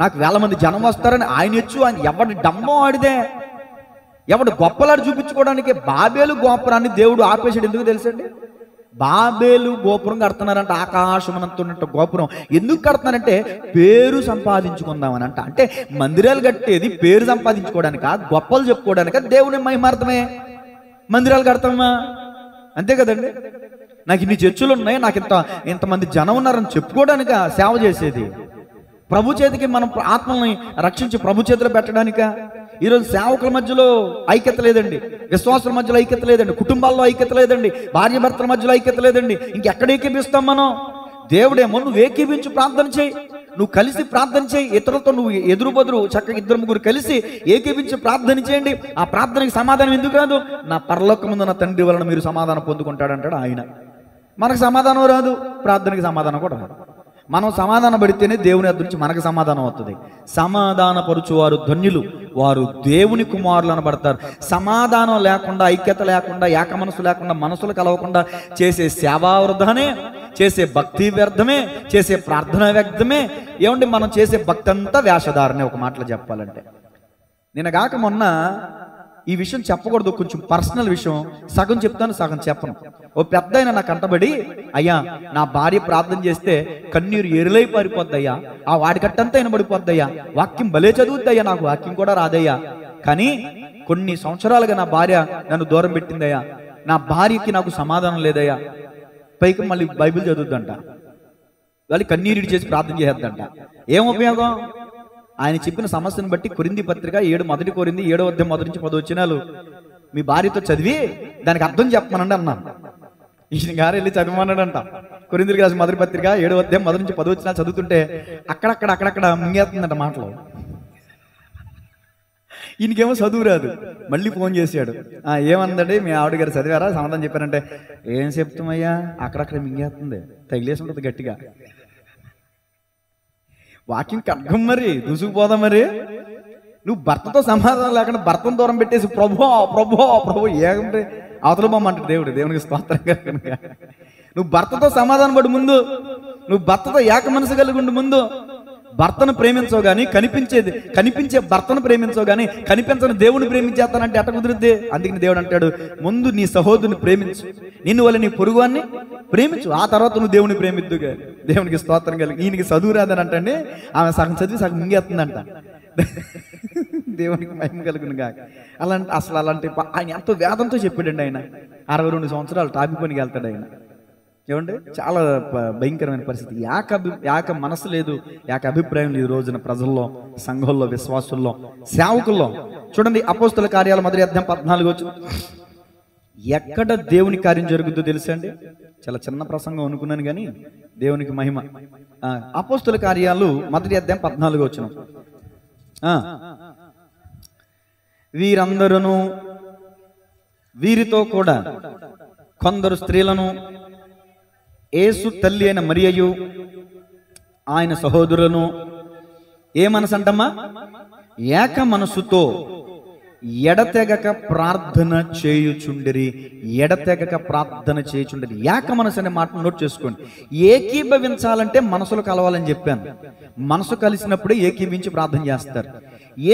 నాకు వేల మంది జనం వస్తారని ఆయన ఎచ్చు, ఆయన ఎవరిని డమ్మో ఆడిదే. ఎవడు గొప్పలాడు చూపించుకోవడానికి బాబేలు గోపురాన్ని దేవుడు ఆపేసాడు. ఎందుకు తెలుసండి? బాబేలు గోపురం కడుతున్నారంట, ఆకాశమనంతున్నట్టు గోపురం. ఎందుకు కడుతున్నారంటే పేరు సంపాదించుకుందామని అంట. అంటే మందిరాలు కట్టేది పేరు సంపాదించుకోవడానిక, గొప్పలు చెప్పుకోవడానిక, దేవుని మహిమార్థమే మందిరాలు కడతామా? అంతే కదండి. నాకు ఇన్ని చర్చలు ఉన్నాయి, నాకు ఇంతమంది జనం ఉన్నారని చెప్పుకోవడానిక సేవ చేసేది? ప్రభు చేతికి మనం ఆత్మల్ని రక్షించి ప్రభు చేతిలో పెట్టడానిక? ఈరోజు సేవకుల మధ్యలో ఐక్యత లేదండి, విశ్వాసుల మధ్యలో ఐక్యత లేదండి, కుటుంబాల్లో ఐక్యత లేదండి, భార్య భర్తల మధ్యలో ఐక్యత లేదండి. ఇంకెక్కడ ఏకీపిస్తాం మనం? దేవుడేమో నువ్వు ఏకీపించి ప్రార్థన చేయి, నువ్వు కలిసి ప్రార్థన చేయి, ఇతరులతో నువ్వు ఎదురు బదురు చక్కగా 2-3 కలిసి ఏకీపించి ప్రార్థన చేయండి. ఆ ప్రార్థనకి సమాధానం ఎందుకు రాదు? నా పరలోకముందు నా తండ్రి వలన మీరు సమాధానం పొందుకుంటాడంటాడు ఆయన. మనకు సమాధానం రాదు, ప్రార్థనకి సమాధానం కూడా రాదు. మనం సమాధాన పడితేనే దేవుని వద్ద నుంచి మనకు సమాధానం అవుతుంది. సమాధానపరుచువారు ధన్యులు, వారు దేవుని కుమారులు అనబడతారు. సమాధానం లేకుండా, ఐక్యత లేకుండా, ఏక మనసు లేకుండా, మనసులు కలవకుండా చేసే సేవా వృధానే, చేసే భక్తి వ్యర్థమే, చేసే ప్రార్థన వ్యర్థమే. ఏమండి, మనం చేసే భక్తి అంతా వేషధారనే. ఒక మాటలో చెప్పాలంటే, నిన్నగాక మొన్న ఈ విషయం చెప్పకూడదు, కొంచెం పర్సనల్ విషయం, సగం చెప్తాను సగం చెప్పను. ఓ పెద్ద ఆయన నాకు కంటబడి, అయ్యా నా భార్య ప్రార్థన చేస్తే కన్నీరు ఎరులై పారిపోద్దయ్యా, ఆ వాడికట్టంతా వినబడిపోద్దయ్యా, వాక్యం భలే చదువుద్దయ్యా, నాకు వాక్యం కూడా రాదయ్యా, కానీ కొన్ని సంవత్సరాలుగా నా భార్య నన్ను దూరం పెట్టిందయ్యా, నా భార్యకి నాకు సమాధానం లేదయ్యా. పైకి మళ్ళీ బైబిల్ చదువుద్దంట, వాళ్ళు కన్నీరు చేసి ప్రార్థన చేద్దంట. ఏం ఉపయోగం? ఆయన చెప్పిన సమస్యను బట్టి కొరింథీ పత్రిక 7 కొరింథీ 7వ అధ్యాయం 1 నుంచి 10 వచనాలు మీ భార్యతో చదివి దానికి అర్థం చెప్పమనండి అన్నాను. ఈయన గారు వెళ్ళి చదవమన్నాడంట. కొరింథీయులకు రాసిన మొదటి పత్రిక 7వ అధ్యాయం 1 నుంచి 10 వచనాలు చదువుతుంటే అక్కడక్కడ మింగేస్తుందంట మాటలు. ఈయనకేమో చదువు రాదు. మళ్ళీ ఫోన్ చేశాడు, ఏమందండి మీ ఆవిడ గారు చదివారా, సమాధానం చెప్పారంటే, ఏం చెప్తామయ్యా, అక్కడక్కడ మింగేస్తుంది, తగిలేసి ఉంటుంది గట్టిగా. వాక్యం కడ్గం మరి, దూసుకుపోదాం మరి. నువ్వు భర్తతో సమాధానం లేకుండా భర్తను దూరం పెట్టేసి ప్రభు ప్రభు ప్రభు ఏమంటే అవతల బొమ్మంటాడు దేవుడు. దేవునికి స్తోత్రంగా. కనుక నువ్వు భర్తతో సమాధానం పడి ముందు, నువ్వు భర్తతో ఏక మనసు కలిగి ఉండి ముందు, భర్తను ప్రేమించవు కానీ కనిపించే భర్తను ప్రేమించవు కానీ కనిపించని దేవుని ప్రేమించేస్తానంటే ఎట్ట కుదురుద్ది? అందుకని దేవుడు అంటాడు, ముందు నీ సహోదరుని ప్రేమించు, నిన్ను వల్ల నీ పొరుగువాన్ని ప్రేమించు, ఆ తర్వాత నువ్వు దేవుని ప్రేమిద్దుగా. దేవునికి స్తోత్రం కలిగి. ఈయనకి చదువు రాదని అంటండి, ఆమె సగం చదివి సగం మింగేస్తుందంట. దేవునికి మహిమ కలుగునుగా. అలాంటి ఆయన ఎంతో వేదంతో చెప్పాడండి. ఆయన 62 సంవత్సరాలు టాపి పనికి వెళ్తాడు ఆయన. ఏమండి, చాలా భయంకరమైన పరిస్థితి. ఏక మనసు లేదు, ఏక అభిప్రాయం లేదు రోజున ప్రజల్లో, సంఘంలో, విశ్వాసుల్లో, సేవకుల్లో. చూడండి, అపోస్తుల కార్యాల మొదటి అధ్యాయం 14 వచనం. ఎక్కడ దేవుని కార్యం జరుగుతుందో తెలుసా అండి? చాలా చిన్న ప్రసంగం అనుకున్నాను కానీ దేవునికి మహిమ. అపోస్తుల కార్యాలు మొదటి అధ్యాయం 14 వచనం. వీరందరూ వీరితో కూడా కొందరు స్త్రీలను, యేసు తల్లి అయిన మరియయు ఆయన సహోదరులను ఏ మనసు అంటమ్మా? ఏక మనసుతో ఎడతెగక ప్రార్థన చేయుచుండిరి. ఎడతెగక ప్రార్థన చేయుచుండిరి. ఏక మనసు అనే మాట నోట్ చేసుకోండి. ఏకీభవించాలంటే మనసులు కలవాలని చెప్పాను. మనసు కలిసినప్పుడే ఏకీభించి ప్రార్థన చేస్తారు.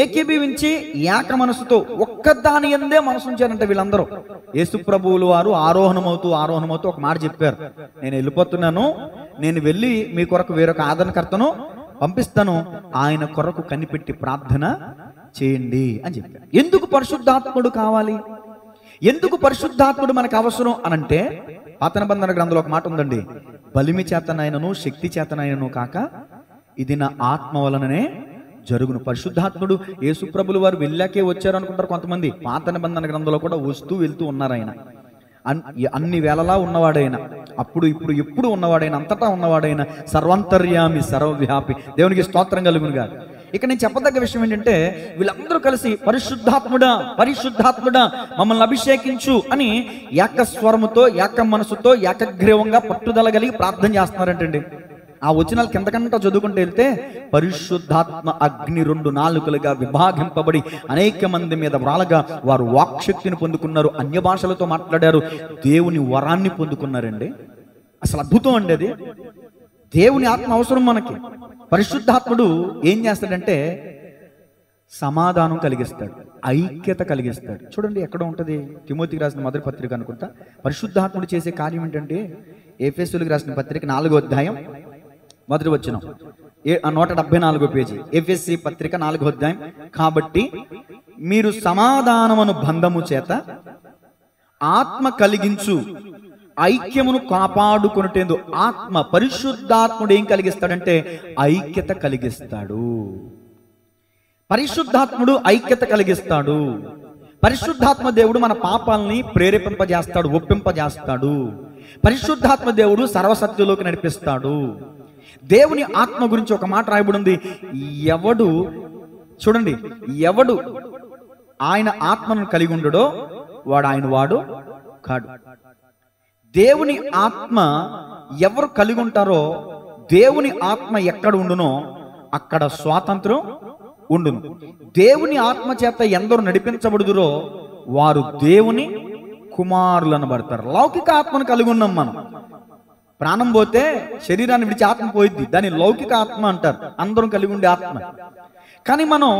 ఏకీభవించి ఏక మనసుతో ఒక్కదాని యందే మనసు ఉంచారంటే వీళ్ళందరూ. యేసు ప్రభువులు వారు ఆరోహణమవుతూ ఒక మాట చెప్పారు, నేను వెళ్ళిపోతున్నాను, నేను వెళ్ళి మీ కొరకు వేరొక ఆదరణకర్తను పంపిస్తాను, ఆయన కొరకు కనిపెట్టి ప్రార్థన చేయండి అని చెప్పారు. ఎందుకు పరిశుద్ధాత్ముడు కావాలి? ఎందుకు పరిశుద్ధాత్ముడు మనకు అవసరం అనంటే, పాత నిబంధన గ్రంథంలో ఒక మాట ఉందండి, బలిమి చేతనైనను శక్తి చేతనైనను కాక ఇది నా ఆత్మ వలననే జరుగును. పరిశుద్ధాత్ముడు యేసు ప్రభులు వారు వెళ్ళాకే వచ్చారు అనుకుంటారు కొంతమంది. పాత నిబంధన గ్రంథంలో కూడా వస్తూ వెళ్తూ ఉన్నారు ఆయన. అన్ని వేళలా ఉన్నవాడైన, అప్పుడు ఇప్పుడు ఎప్పుడు ఉన్నవాడైన, అంతటా ఉన్నవాడైన, సర్వాంతర్యామి సర్వవ్యాపి. దేవునికి స్తోత్రం కలుగునుగా. ఇక నేను చెప్పదగ్గ విషయం ఏంటంటే, వీళ్ళందరూ కలిసి పరిశుద్ధాత్ముడా పరిశుద్ధాత్ముడా మమ్మల్ని అభిషేకించు అని ఏకస్వరముతో, ఏక మనసుతో, ఏకగ్రీవంగా పట్టుదల కలిగి ప్రార్థన చేస్తున్నారంటండి. ఆ వచనాలు కిందకంతా చదువుకుంటూ వెళ్తే, పరిశుద్ధాత్మ అగ్ని 2 నాలుకలుగా విభాగింపబడి అనేక మంది మీద వ్రాలగా వారు వాక్శక్తిని పొందుకున్నారు, అన్య భాషలతో మాట్లాడారు, దేవుని వరాన్ని పొందుకున్నారండి. అసలు అద్భుతం అండి అది. దేవుని ఆత్మ అవసరం మనకి. పరిశుద్ధాత్ముడు ఏం చేస్తాడంటే సమాధానం కలిగిస్తాడు. ఐక్యత కలిగిస్తాడు. చూడండి ఎక్కడ ఉంటుంది, తిమోతికి రాసిన మొదటి పత్రిక అనుకుంటా. పరిశుద్ధాత్ముడు చేసే కార్యం ఏంటంటే, ఎఫెసీయులకు రాసిన పత్రిక 4వ అధ్యాయం మొదటి వచనం, 174 పేజీ, ఎఫెసీ పత్రిక 4వ అధ్యాయం. కాబట్టి మీరు సమాధానమును బంధము చేత ఆత్మ కలిగించు ఐక్యమును కాపాడుకునేందు ఆత్మ, పరిశుద్ధాత్ముడు ఏం కలిగిస్తాడంటే ఐక్యత కలిగిస్తాడు. పరిశుద్ధాత్ముడు ఐక్యత కలిగిస్తాడు. పరిశుద్ధాత్మ దేవుడు మన పాపాలని ప్రేరేపింపజేస్తాడు, ఒప్పింపజేస్తాడు. పరిశుద్ధాత్మ దేవుడు సర్వసత్యంలోకి నడిపిస్తాడు. దేవుని ఆత్మ గురించి ఒక మాట రాయబడింది, ఎవడు చూడండి, ఎవడు ఆయన ఆత్మను కలిగి ఉండడో వాడు ఆయన వాడు కాడు. దేవుని ఆత్మ ఎవరు కలిగి ఉంటారో, దేవుని ఆత్మ ఎక్కడ ఉండునో అక్కడ స్వాతంత్రం ఉండును. దేవుని ఆత్మ చేత ఎందరు నడిపించబడుదురో వారు దేవుని కుమారులు అనబడతారు. లౌకిక ఆత్మను కలిగి ఉన్నాం మనం. ప్రాణం పోతే శరీరాన్ని విడిచి ఆత్మ పోయిద్ది, దాన్ని లౌకిక ఆత్మ అంటారు, అందరం కలిగి ఉండే ఆత్మ. కానీ మనం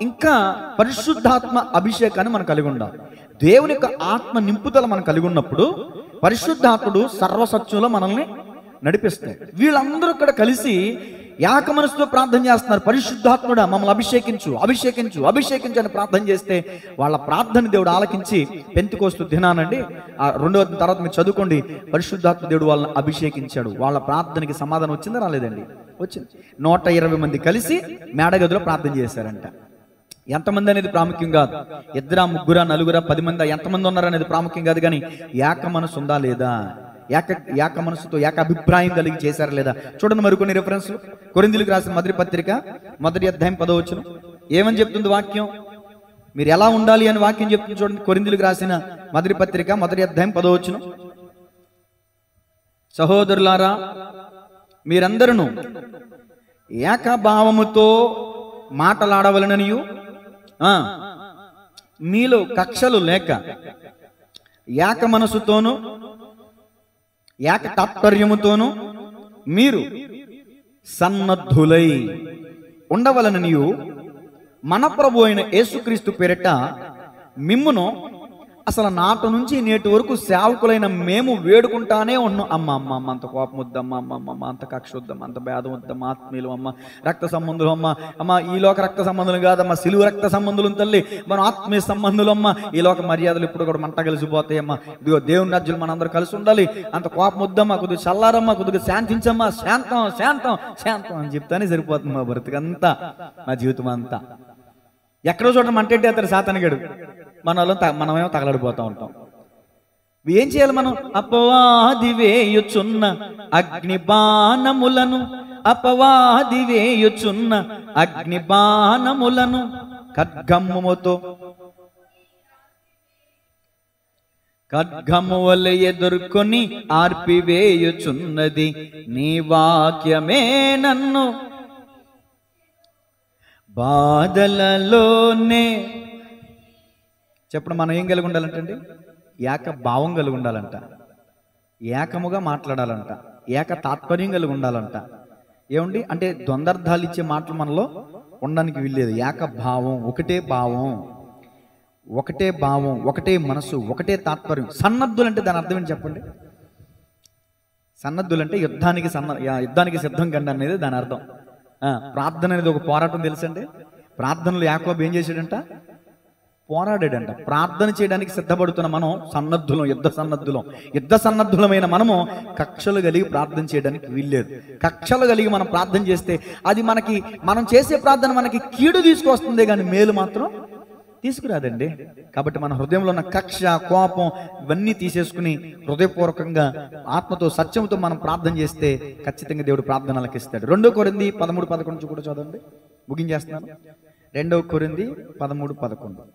ఇంకా పరిశుద్ధాత్మ అభిషేకాన్ని మనం కలిగి ఉండాలి. దేవుని యొక్క ఆత్మ నింపుదల మనం కలిగి ఉన్నప్పుడు పరిశుద్ధాత్ముడు సర్వసత్యంలో మనల్ని నడిపిస్తాడు. వీళ్ళందరూ ఇక్కడ కలిసి ఏక మనసుతో ప్రార్థన చేస్తున్నారు, పరిశుద్ధాత్ముడా మమ్మల్ని అభిషేకించు, అభిషేకించు, అభిషేకించు అని ప్రార్థన చేస్తే వాళ్ళ ప్రార్థన దేవుడు ఆలకించి పెంతెకోస్తు దినానండి 2వ తర్వాత మీరు చదువుకోండి, పరిశుద్ధాత్మ దేవుడు వాళ్ళని అభిషేకించాడు. వాళ్ళ ప్రార్థనకి సమాధానం వచ్చిందా రాలేదండి? వచ్చింది. 120 మంది కలిసి మేడగదిలో ప్రార్థన చేశారంట. ఎంతమంది అనేది ప్రాముఖ్యం కాదు, 2, 3, 4, 10 మంది ఎంతమంది ఉన్నారనేది ప్రాముఖ్యం కాదు. కానీ ఏక మనసు ఉందా లేదా, ఏక మనసుతో ఏక అభిప్రాయం కలిగి చేశారా లేదా చూడండి. మరికొన్ని రిఫరెన్స్లు, కొరింథీయులకు రాసిన మొదటి పత్రిక 1వ అధ్యాయం 10వ వచనం ఏమని చెప్తుంది వాక్యం? మీరు ఎలా ఉండాలి అని వాక్యం చెప్తుంది చూడండి. కొరింథీయులకు రాసిన మొదటి పత్రిక 1వ అధ్యాయం 10వ వచనం, సహోదరులారా మీరందరూ ఏకభావముతో మాటలాడవలననియు మీలో కక్షలు లేక ఏక మనసుతోను ఏక తాత్పర్యముతోను మీరు సన్నద్ధులై ఉండవలననియు మన ప్రభు అయిన యేసుక్రీస్తు పేరిట మిమ్మును అసలు నాటి నుంచి నేటి వరకు సేవకులైన మేము వేడుకుంటానే ఉన్నాం. అమ్మ అమ్మ అమ్మ అంత కోపం వద్దమ్మా, అమ్మ అమ్మ అంత కక్ష వద్దమ్మ, అంత భేదం వద్దమ్మా, ఆత్మీయులు అమ్మ, రక్త సంబంధులు అమ్మ, అమ్మ ఈ లోక రక్త సంబంధులు కాదమ్మా, సిలువ రక్త సంబంధులు తల్లి, మనం ఆత్మీయ సంబంధులు అమ్మ, ఈ లోక మర్యాదలు ఇప్పుడు కూడా మంట కలిసిపోతాయమ్మా, ఇదిగో దేవుని రాజ్యులు మనందరూ కలిసి ఉండాలి, అంత కోపం వద్దమ్మా, కొద్దిగా చల్లారమ్మా, కొద్దిగా శాంతించమ్మా, శాంతం శాంతం శాంతం అని చెప్తానే సరిపోతుంది మా బ్రతుకంతా, మా జీవితం అంతా. ఎక్కడో చోట మంటెట్టి అతడు సాతానుగాడు, మనమేమో తగలడిపోతూ ఉంటాం. ఏం చేయాలి మనం? అపవాది వేయుచున్న అగ్నిబాణములను, అపవాది వేయుచున్న అగ్నిబాణములను ఖడ్గము వలె ఎదుర్కొని ఆర్పివేయుచున్నది నీ వాక్యమే నన్ను బాధలలోనే. చెప్పడం మనం ఏం కలిగి ఉండాలంటండి? ఏక భావం కలిగి ఉండాలంట, ఏకముగా మాట్లాడాలంట, ఏక తాత్పర్యం కలిగి ఉండాలంట. ఏమండి అంటే ద్వంద్వార్థాలు ఇచ్చే మాటలు మనలో ఉండడానికి వీల్లేదు. ఏక భావం, ఒకటే భావం, ఒకటే భావం, ఒకటే మనసు, ఒకటే తాత్పర్యం. సన్నద్ధులు అంటే దాని అర్థం ఏంటి చెప్పండి? సన్నద్ధులు అంటే యుద్ధానికి సిద్ధం కండి అనేది దాని అర్థం. ప్రార్థన అనేది ఒక పోరాటం తెలుసండి. ప్రార్థనలు యాకోబు ఏం చేశాడంట? పోరాడాడంట. ప్రార్థన చేయడానికి సిద్ధపడుతున్న మనం సన్నద్ధులం, యుద్ధ సన్నద్ధులమైన మనము కక్షలు కలిగి ప్రార్థన చేయడానికి వీల్లేదు. కక్షలు కలిగి మనం ప్రార్థన చేస్తే అది మనం చేసే ప్రార్థన మనకి కీడు తీసుకొస్తుంది కానీ మేలు మాత్రం తీసుకురాదండి. కాబట్టి మన హృదయంలో ఉన్న కక్ష, కోపం ఇవన్నీ తీసేసుకుని హృదయపూర్వకంగా ఆత్మతో సత్యంతో మనం ప్రార్థన చేస్తే ఖచ్చితంగా దేవుడు ప్రార్థన ఆలకిస్తాడు. 2 కొరింథీ 13:11 కూడా చదవండి, ముగించేస్తున్నాను. 2 కొరింథీ 13:11,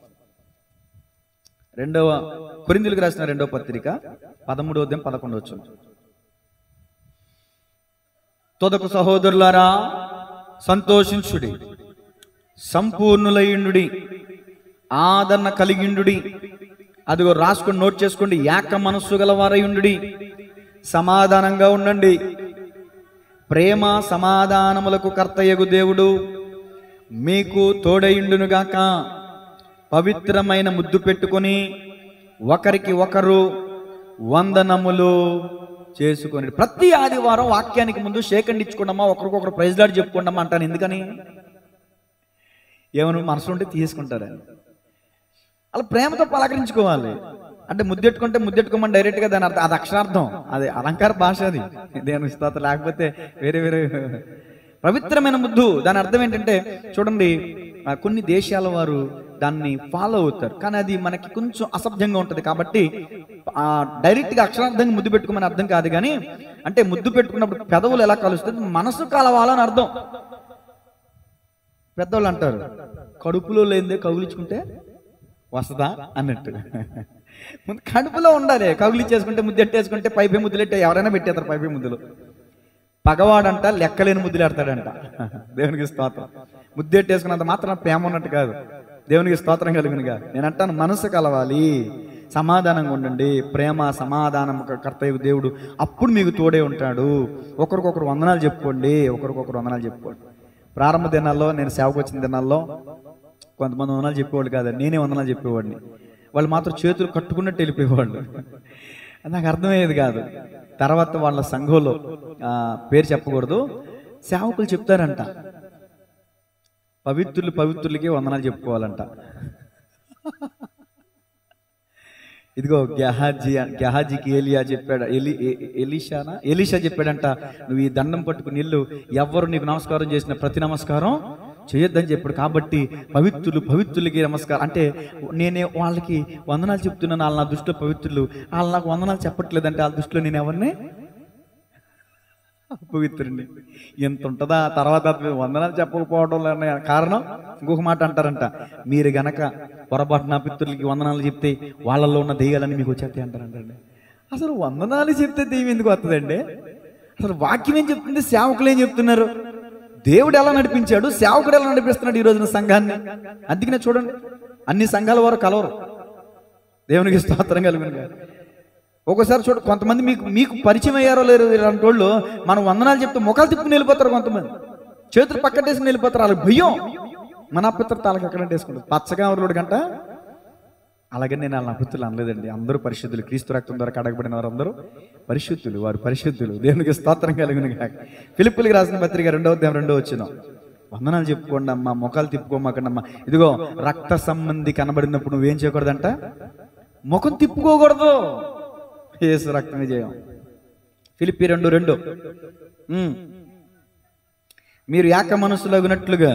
2వ కొరింథీయులకు రాసిన 2వ పత్రిక 13వ అధ్యాయం 11వ వచనం. తొదకు సహోదరులారా సంతోషించుడి, సంపూర్ణులయుండుడి, ఆదరణ కలిగిండుడి. అదిగో రాసుకొని నోట్ చేసుకోండి. ఏక మనస్సు గలవారయుండుడి, సమాధానంగా ఉండండి. ప్రేమ సమాధానములకు కర్తయగు దేవుడు మీకు తోడయుండునుగాక. పవిత్రమైన ముద్దు పెట్టుకొని ఒకరికి ఒకరు వందనములు చేసుకొని. ప్రతి ఆదివారం వాక్యానికి ముందు షేకండి ఇచ్చుకోండమ్మా, ఒకరికొకరు ప్రైజ్ లార్డ్ చెప్పుకోండమ్మా అంటాను. ఎందుకని? ఏమన్నా మనసు ఉంటే తీసుకుంటారని. అలా ప్రేమతో పలకరించుకోవాలి. అంటే ముద్దెట్టుకోమని డైరెక్ట్గా దాని అర్థం, అది అక్షరార్థం, అది అలంకార భాష, అది దేవుని స్తోత్రం. లేకపోతే వేరే పవిత్రమైన ముద్దు దాని అర్థం ఏంటంటే, చూడండి, కొన్ని దేశాల వారు దాన్ని ఫాలో అవుతారు, కానీ అది మనకి కొంచెం అసభ్యంగా ఉంటుంది. కాబట్టి డైరెక్ట్గా అక్షరార్థంగా ముద్దు పెట్టుకోమని అర్థం కాదు. కానీ అంటే ముద్దు పెట్టుకున్నప్పుడు పెదవులు ఎలా కలుస్తుంది, మనసు కలవాలని అర్థం. పెద్దవాళ్ళు అంటారు, కడుపులో లేనిదే కౌగిలించుకుంటే వస్తుందా అన్నట్టు. ముందు కడుపులో ఉండాలి. కౌగిలించేసుకుంటే ముద్దెట్టేసుకుంటే పైపే ముద్దులెట్టే ఎవరైనా పెట్టేస్తారు. పైపే ముద్దులు. పగవాడంట లెక్కలేని ముద్దులు ఎడతాడంట. దేవునికి స్తోత్రం. ముద్దెట్టేసుకున్నంత మాత్రం ప్రేమ ఉన్నట్టు కాదు. దేవునికి స్తోత్రం కలిగినగా. నేను అంటాను, మనసు కలవాలి, సమాధానంగా ఉండండి. ప్రేమ సమాధానం కర్తయ్య దేవుడు అప్పుడు మీకు తోడే ఉంటాడు. ఒకరికొకరు వందనాలు చెప్పుకోండి. ప్రారంభ దినాల్లో, నేను సేవకు వచ్చిన దినాల్లో కొంతమంది వందనాలు చెప్పేవాళ్ళు కాదు, నేనే వందనాలు చెప్పేవాడిని. వాళ్ళు మాత్రం చేతులు కట్టుకున్నట్టు వెళ్ళిపోయేవాళ్ళు. నాకు అర్థమయ్యేది కాదు. తర్వాత వాళ్ళ సంఘంలో పేరు చెప్పకూడదు, సేవకులు చెప్తారంట, పవిత్రులకి వందనాలు చెప్పుకోవాలంట. ఇదిగో గెహాజీకి ఏలియా చెప్పాడు, ఎలీషా చెప్పాడంట, నువ్వు ఈ దండం పట్టుకుని ఇల్లు, ఎవరు నీకు నమస్కారం చేసిన ప్రతి నమస్కారం చేయొద్దని చెప్పాడు. కాబట్టి పవిత్రులకి నమస్కారం అంటే, నేనే వాళ్ళకి వందనాలు చెప్తున్నాను, వాళ్ళు నా దృష్టిలో పవిత్రులు, వాళ్ళు నాకు వందనాలు చెప్పట్లేదంటే వాళ్ళ దృష్టిలో నేను ఎవరిని? పవిత్రుడిని. ఎంత ఉంటుందా? తర్వాత వందనాలు చెప్పకపోవడం కారణం ఇంకొక మాట అంటారంట, మీరు గనక పొరపాటు నా పితృలకి వందనాలు చెప్తే వాళ్ళల్లో ఉన్న దెయ్యాలని మీకు వచ్చేస్తాయి అంటారంటండి. అసలు వందనాలు చెప్తే దెయ్యం ఎందుకు వస్తుందండి? అసలు వాక్యం ఏం చెప్తుంది, సేవకులు ఏం చెప్తున్నారు, దేవుడు ఎలా నడిపించాడు, సేవకుడు ఎలా నడిపిస్తున్నాడు ఈ రోజున సంఘాన్ని? అందుకనే చూడండి, అన్ని సంఘాల వారు కలవరు. దేవునికి స్తోత్రం కలుగునుగా. ఒక్కోసారి చూడ, కొంతమంది మీకు పరిచయం అయ్యారో లేరు ఇలాంటి వాళ్ళు, మనం వందనాలు చెప్తే ముఖాలు తిప్పుకుని వెళ్ళిపోతారు. కొంతమంది చేతులు పక్కటేసుకుని వెళ్ళిపోతారు. వాళ్ళకి భయం, మన పిత్ర తాళకి ఎక్కడంటే వేసుకుంటారు. పచ్చగా ఎవరు గంట. అలాగే నేను వాళ్ళ పిత్రులు అనలేదండి. అందరూ పరిశుద్ధులు, క్రీస్తు రక్తం ద్వారా కడగబడిన వారు అందరూ పరిశుద్ధులు, వారు పరిశుద్ధులు. దేవునికి స్తోత్రం కలుగునుగా. ఫిలిప్పీయులకు రాసిన పత్రిక 2వ అధ్యాయం 2వ వచనం, వందనాలు చెప్పుకోండి అమ్మా, ముఖాలు తిప్పుకోమాకండమ్మా. ఇదిగో రక్త సంబంధి కనబడినప్పుడు నువ్వేం చేయకూడదంట, ముఖం తిప్పుకోకూడదు. యేసు రక్త విజయం. ఫిలిప్పీ 2:2, మీరు ఏక మనసులగునట్లుగా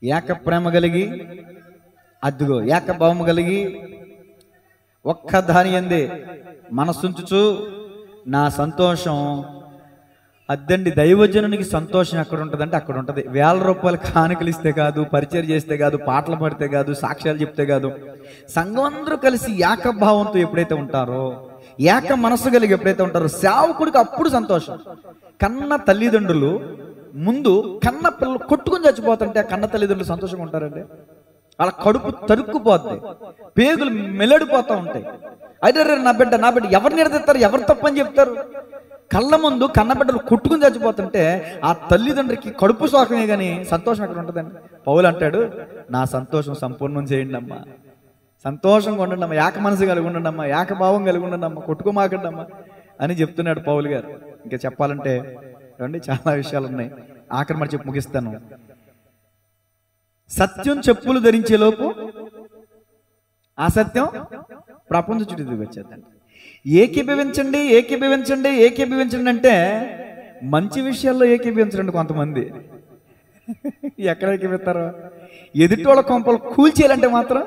ఏక ప్రేమ కలిగి, అద్దుగో ఏక భావము కలిగి ఒక్క దాని యందే మనసుంచుచు నా సంతోషం అద్దండి. దైవజనునికి సంతోషం ఎక్కడ ఉంటుందంటే అక్కడ ఉంటుంది. ₹1000 కానుకలు ఇస్తే కాదు, పరిచయం చేస్తే కాదు, పాటలు పాడితే కాదు, సాక్ష్యాలు చెప్తే కాదు. సంఘం అందరూ కలిసి ఏకభావంతో ఎప్పుడైతే ఉంటారో, ఏక మనసు కలిగి ఎప్పుడైతే ఉంటారో, సేవకుడికి అప్పుడు సంతోషం. కన్న తల్లిదండ్రులు ముందు కన్న పిల్లలు కొట్టుకుని చచ్చిపోతుంటే ఆ కన్న తల్లిదండ్రులు సంతోషంగా ఉంటారండి. వాళ్ళ కడుపు తరుక్కుపోద్ది, పేగులు మెల్లడిపోతూ ఉంటాయి. అయితే నా బిడ్డ ఎవరు నిలదీస్తారు, ఎవరు తప్పని చెప్తారు? కళ్ళ ముందు కన్నబిడ్డలు కొట్టుకుని చచ్చిపోతుంటే ఆ తల్లిదండ్రికి కడుపు శోకమే కానీ సంతోషం ఎక్కడ ఉంటుందండి? పౌలు అంటాడు, నా సంతోషం సంపూర్ణం చేయండి అమ్మా, సంతోషంగా ఉండండి అమ్మా, ఏక మనసు కలిగి ఉండండి అమ్మా, ఏకభావం కలిగి ఉండండి అమ్మా, కొట్టుకోమాకండి అమ్మా అని చెప్తున్నాడు పౌలు గారు. ఇంకా చెప్పాలంటే రండి, చాలా విషయాలు ఉన్నాయి. ఆఖరి మాట చెప్పి ముగిస్తాను. సత్యం చెప్పులు ధరించే లోపు అసత్యం ప్రపంచ చుట్టూ తిరిగి వచ్చేద్దండి. ఏకీభవించండి అంటే మంచి విషయాల్లో ఏకీభవించండి. కొంతమంది ఎక్కడ ఏకీభిస్తారు? ఎదుటోళ్ళ కొంపలు కూల్చేయాలంటే మాత్రం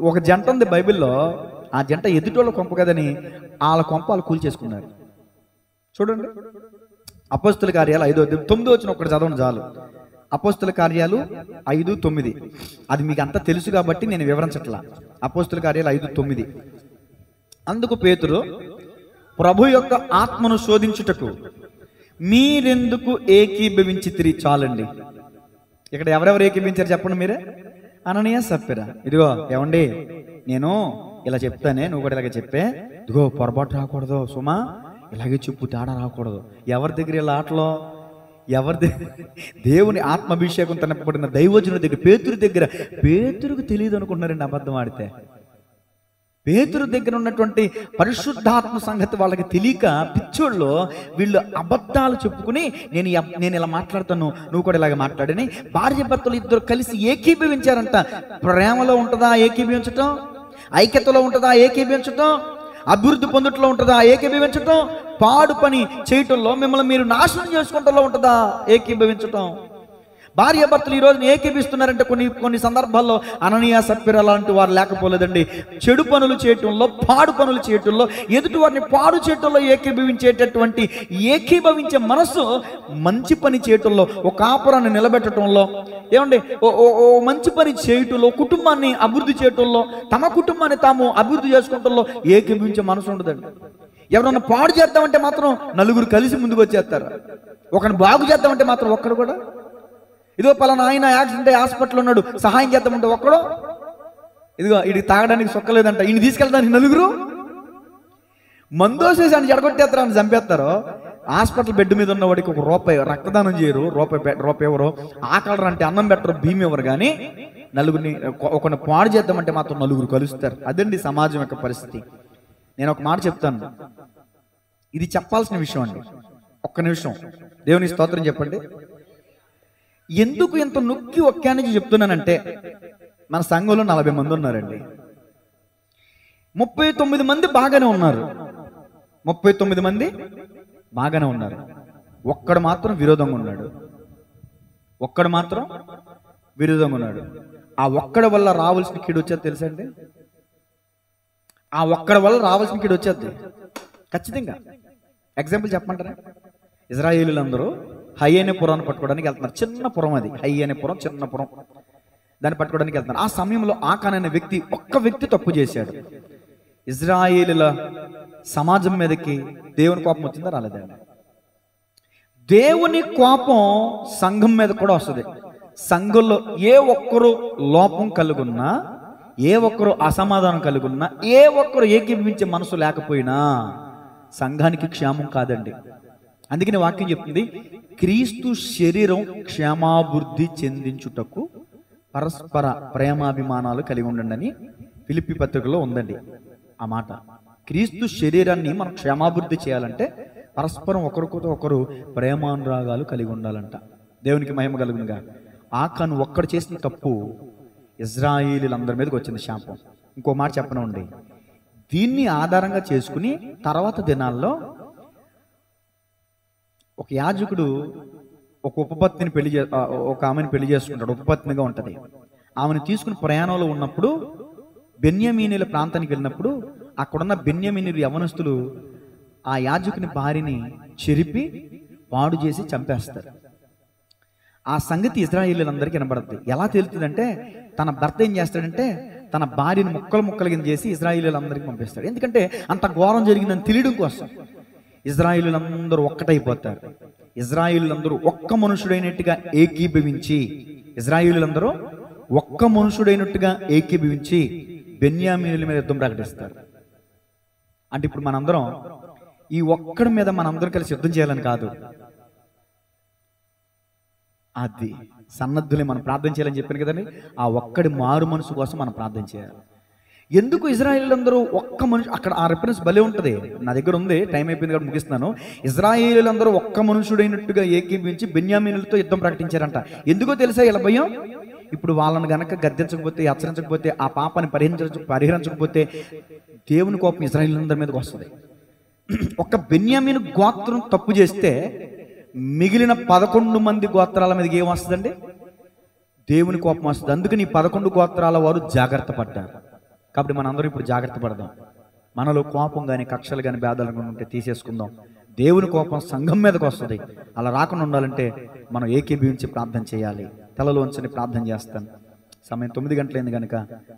ఒక జంట ఉంది బైబిల్లో, ఆ జంట ఎదుటోళ్ళ కొంప కదని వాళ్ళ కొంప వాళ్ళు కూల్చేసుకున్నారు. చూడండి, అపోస్తుల కార్యాలు 5:9 వచ్చిన ఒకటి చదవండి చాలు. అపోస్తుల కార్యాలు 5:9, అది మీకు అంతా తెలుసు కాబట్టి నేను వివరించట్లా. అపోస్తుల కార్యాలు 5:9, అందుకు పేతురు, ప్రభు యొక్క ఆత్మను శోధించుటకు మీరెందుకు ఏకీభవించితిరి? చాలండి. ఇక్కడ ఎవరెవరు ఏకీభవించారు చెప్పండి మీరే. అననీయ సప్పిరా, ఇదిగో ఏమండి నేను ఇలా చెప్తానే, నువ్వు కూడా ఇలాగే చెప్పే, ఇదిగో పొరపాటు రాకూడదు సుమా, ఇలాగే చెప్పు, తేడా రాకూడదు. ఎవరి దగ్గర ఇలా ఆటలో ఎవరి దేవుని ఆత్మాభిషేకం తనపడిన దైవజనుడి దగ్గర, పేతురుకు తెలియదు అనుకుంటున్నారండి అబద్ధం ఆడితే. పేతురు దగ్గర ఉన్నటువంటి పరిశుద్ధాత్మ సంగతి వాళ్ళకి తెలియక పిచ్చోళ్ళు వీళ్ళు అబద్ధాలు చెప్పుకుని నేను ఇలా మాట్లాడతాను, నువ్వు కూడా ఇలాగ మాట్లాడని భార్య భర్తలు ఇద్దరు కలిసి ఏకీభవించారంట. ప్రేమలో ఉంటుందా ఏకీభవించటం? ఐక్యతలో ఉంటుందా ఏకీభవించటం? అభివృద్ధి పొందుట్లో ఉంటుందా ఏకీభవించటం? పాడు పని చేయటంలో మిమ్మల్ని మీరు నాశనం చేసుకుంటలో ఉంటుందా ఏకీభవించటం? భార్య భర్తలు ఈ రోజున ఏకీభిస్తున్నారంటే కొన్ని సందర్భాల్లో అననీయ సప్ఫీరా లాంటి వారు లేకపోలేదండి. చెడు పనులు చేయటంలో, పాడు పనులు చేయటంలో, ఎదుటి వారిని పాడు చేయటంలో ఏకీభవించే మనసు మంచి పని చేయటంలో, ఒక కాపురాన్ని నిలబెట్టడంలో, ఏమండి ఓ మంచి పని చేయటంలో, కుటుంబాన్ని అభివృద్ధి చేయటంలో, తమ కుటుంబాన్ని తాము అభివృద్ధి చేసుకుంటంలో ఏకీభవించే మనసు ఉండదండి. ఎవరన్నా పాడు చేద్దామంటే మాత్రం నలుగురు కలిసి ముందుకు వచ్చేస్తారు. ఒకరిని బాగు చేద్దామంటే మాత్రం ఒక్కడు కూడా, ఇదిగో పలానా ఆయన యాక్సిడెంట్ హాస్పిటల్ ఉన్నాడు సహాయం చేద్దామంటే ఒక్కడో, ఇదిగో ఇది తాగడానికి సొక్కలేదంట ఈయన తీసుకెళ్తానికి నలుగురు, మందోసేసి అని జడగొట్టేస్తారు, అని చంపేస్తారు. హాస్పిటల్ బెడ్ మీద ఉన్నవాడికి ₹1 రక్తదానం చేయరు, రూపాయి ఎవరు, ఆకలరు అంటే అన్నం పెట్టరు, భీమి ఎవరు, కానీ నలుగురిని ఒకరిని పాడు చేద్దామంటే మాత్రం నలుగురు కలుస్తారు. అదండి సమాజం యొక్క పరిస్థితి. నేను ఒక మాట చెప్తాను, ఇది చెప్పాల్సిన విషయం అండి. ఒక్క నిమిషం దేవుని స్తోత్రం చెప్పండి. ఎందుకు ఇంత నొక్కి ఒక్కానికి చెప్తున్నానంటే, మన సంఘంలో 40 మంది ఉన్నారండి. 39 మంది బాగానే ఉన్నారు. 39 మంది బాగానే ఉన్నారు. ఒక్కడు మాత్రం విరోధంగా ఉన్నాడు. ఆ ఒక్కడి వల్ల రావాల్సిన కీడు వచ్చేది తెలుసండి. ఆ ఒక్కడి వల్ల రావాల్సిన కీడు వచ్చేది ఖచ్చితంగా. ఎగ్జాంపుల్ చెప్పమంటారా? ఇజ్రాయేలీలందరూ హయ్యనే పురాన్ని పట్టుకోవడానికి వెళ్తున్నారు. చిన్న పురం అది, హయ్యనే పురం, చిన్న పురం, దాన్ని పట్టుకోవడానికి వెళ్తున్నారు. ఆ సమయంలో ఆకాన్ అనే ఒక్క వ్యక్తి తప్పు చేశాడు. ఇజ్రాయేలీల సమాజం మీదకి దేవుని కోపం వచ్చిందా? రాలేదండి. దేవుని కోపం సంఘం మీద కూడా వస్తుంది. సంఘంలో ఏ ఒక్కరు లోపం కలుగున్నా, ఏ ఒక్కరు అసమాధానం కలుగున్నా, ఏ ఒక్కరు ఏకీభవించే మనసు లేకపోయినా సంఘానికి క్షేమం కాదండి. అందుకని వాక్యం చెప్తుంది, క్రీస్తు శరీరం క్షేమాభివృద్ధి చెందించుటకు పరస్పర ప్రేమాభిమానాలు కలిగి ఉండండి అని ఫిలిప్పీ పత్రికలో ఉందండి ఆ మాట. క్రీస్తు శరీరాన్ని మనం క్షేమాభివృద్ధి చేయాలంటే పరస్పరం ఒకరికొకరు ఒకరు ప్రేమానురాగాలు కలిగి ఉండాలంట. దేవునికి మహిమ కలుగునుగా. ఆకాను ఒక్కడు చేసిన తప్పు ఇజ్రాయేలీలందరి మీదకి వచ్చింది శాపం. ఇంకో మాట చెప్పనండి, దీన్ని ఆధారంగా చేసుకుని తర్వాత దినాల్లో ఒక యాజకుడు ఒక ఉపపత్నిని ఒక ఆమెను పెళ్లి చేసుకుంటాడు. ఉపపత్నిగా ఉంటది. ఆమెను తీసుకుని ప్రయాణంలో ఉన్నప్పుడు బెన్యామీనీల ప్రాంతానికి వెళ్ళినప్పుడు అక్కడున్న బెన్యామీనీలు యవనస్తులు ఆ యాజకుని భార్యని చెరిపి పాడు చేసి చంపేస్తారు. ఆ సంగతి ఇజ్రాయేలీలందరికీ వినబడుతుంది. ఎలా తేలుతుందంటే, తన భర్త ఏం చేస్తాడంటే తన భార్యను ముక్కలు కింద చేసి ఇజ్రాయేలీలందరికీ పంపిస్తాడు. ఎందుకంటే అంత ఘోరం జరిగిందని తెలియడం కోసం. ఇజ్రాయేలీలందరూ ఒక్కటైపోతారు. ఇజ్రాయేలీలందరూ ఒక్క మనుషుడైనట్టుగా ఏకీభవించి బెన్యామీనుల మీద యుద్ధం ప్రకటిస్తారు. అంటే ఇప్పుడు మనందరం ఈ ఒక్కడి మీద మనందరం కలిసి యుద్ధం చేయాలని కాదు, అది సన్నద్ధులే మనం ప్రార్థన చేయాలని చెప్పాను కదండి. ఆ ఒక్కడి మారు మనసు కోసం మనం ప్రార్థన చేయాలి. ఎందుకు ఇజ్రాయేలీలందరూ ఒక్క మనుషు, అక్కడ ఆ రిఫరెన్స్ భలే ఉంటుంది, నా దగ్గర ఉంది, టైం అయిపోయింది కాబట్టి ముగిస్తున్నాను. ఇజ్రాయేలీలందరూ ఒక్క మనుషుడైనట్టుగా ఏకీభవించి బెన్యామీనులతో యుద్ధం ప్రకటించారంట. ఎందుకో తెలుసా ఇలా భయం? ఇప్పుడు వాళ్ళని గనక గద్దించకపోతే, హెచ్చరించకపోతే, ఆ పాపాన్ని పరిహరించకపోతే దేవుని కోపం ఇజ్రాయేలీలందరి మీదకి వస్తుంది. ఒక్క బెన్యామీను గోత్రం తప్పు చేస్తే మిగిలిన 11 మంది గోత్రాల మీదకి ఏం వస్తుందండి? దేవుని కోపం వస్తుంది. అందుకని ఈ 11 గోత్రాల వారు జాగ్రత్త పడ్డారు. కాబట్టి మనందరం ఇప్పుడు జాగ్రత్త పడదాం. మనలో కోపం కానీ, కక్షలు కానీ, భేదాలు కానీ ఉంటే తీసేసుకుందాం. దేవుని కోపం సంఘం మీదకి వస్తుంది. అలా రాకుండా ఉండాలంటే మనం ఏకీభవించి ప్రార్థన చేయాలి. తలలో ఉంచని ప్రార్థన చేస్తాను. సమయం 9 గంటలైంది కనుక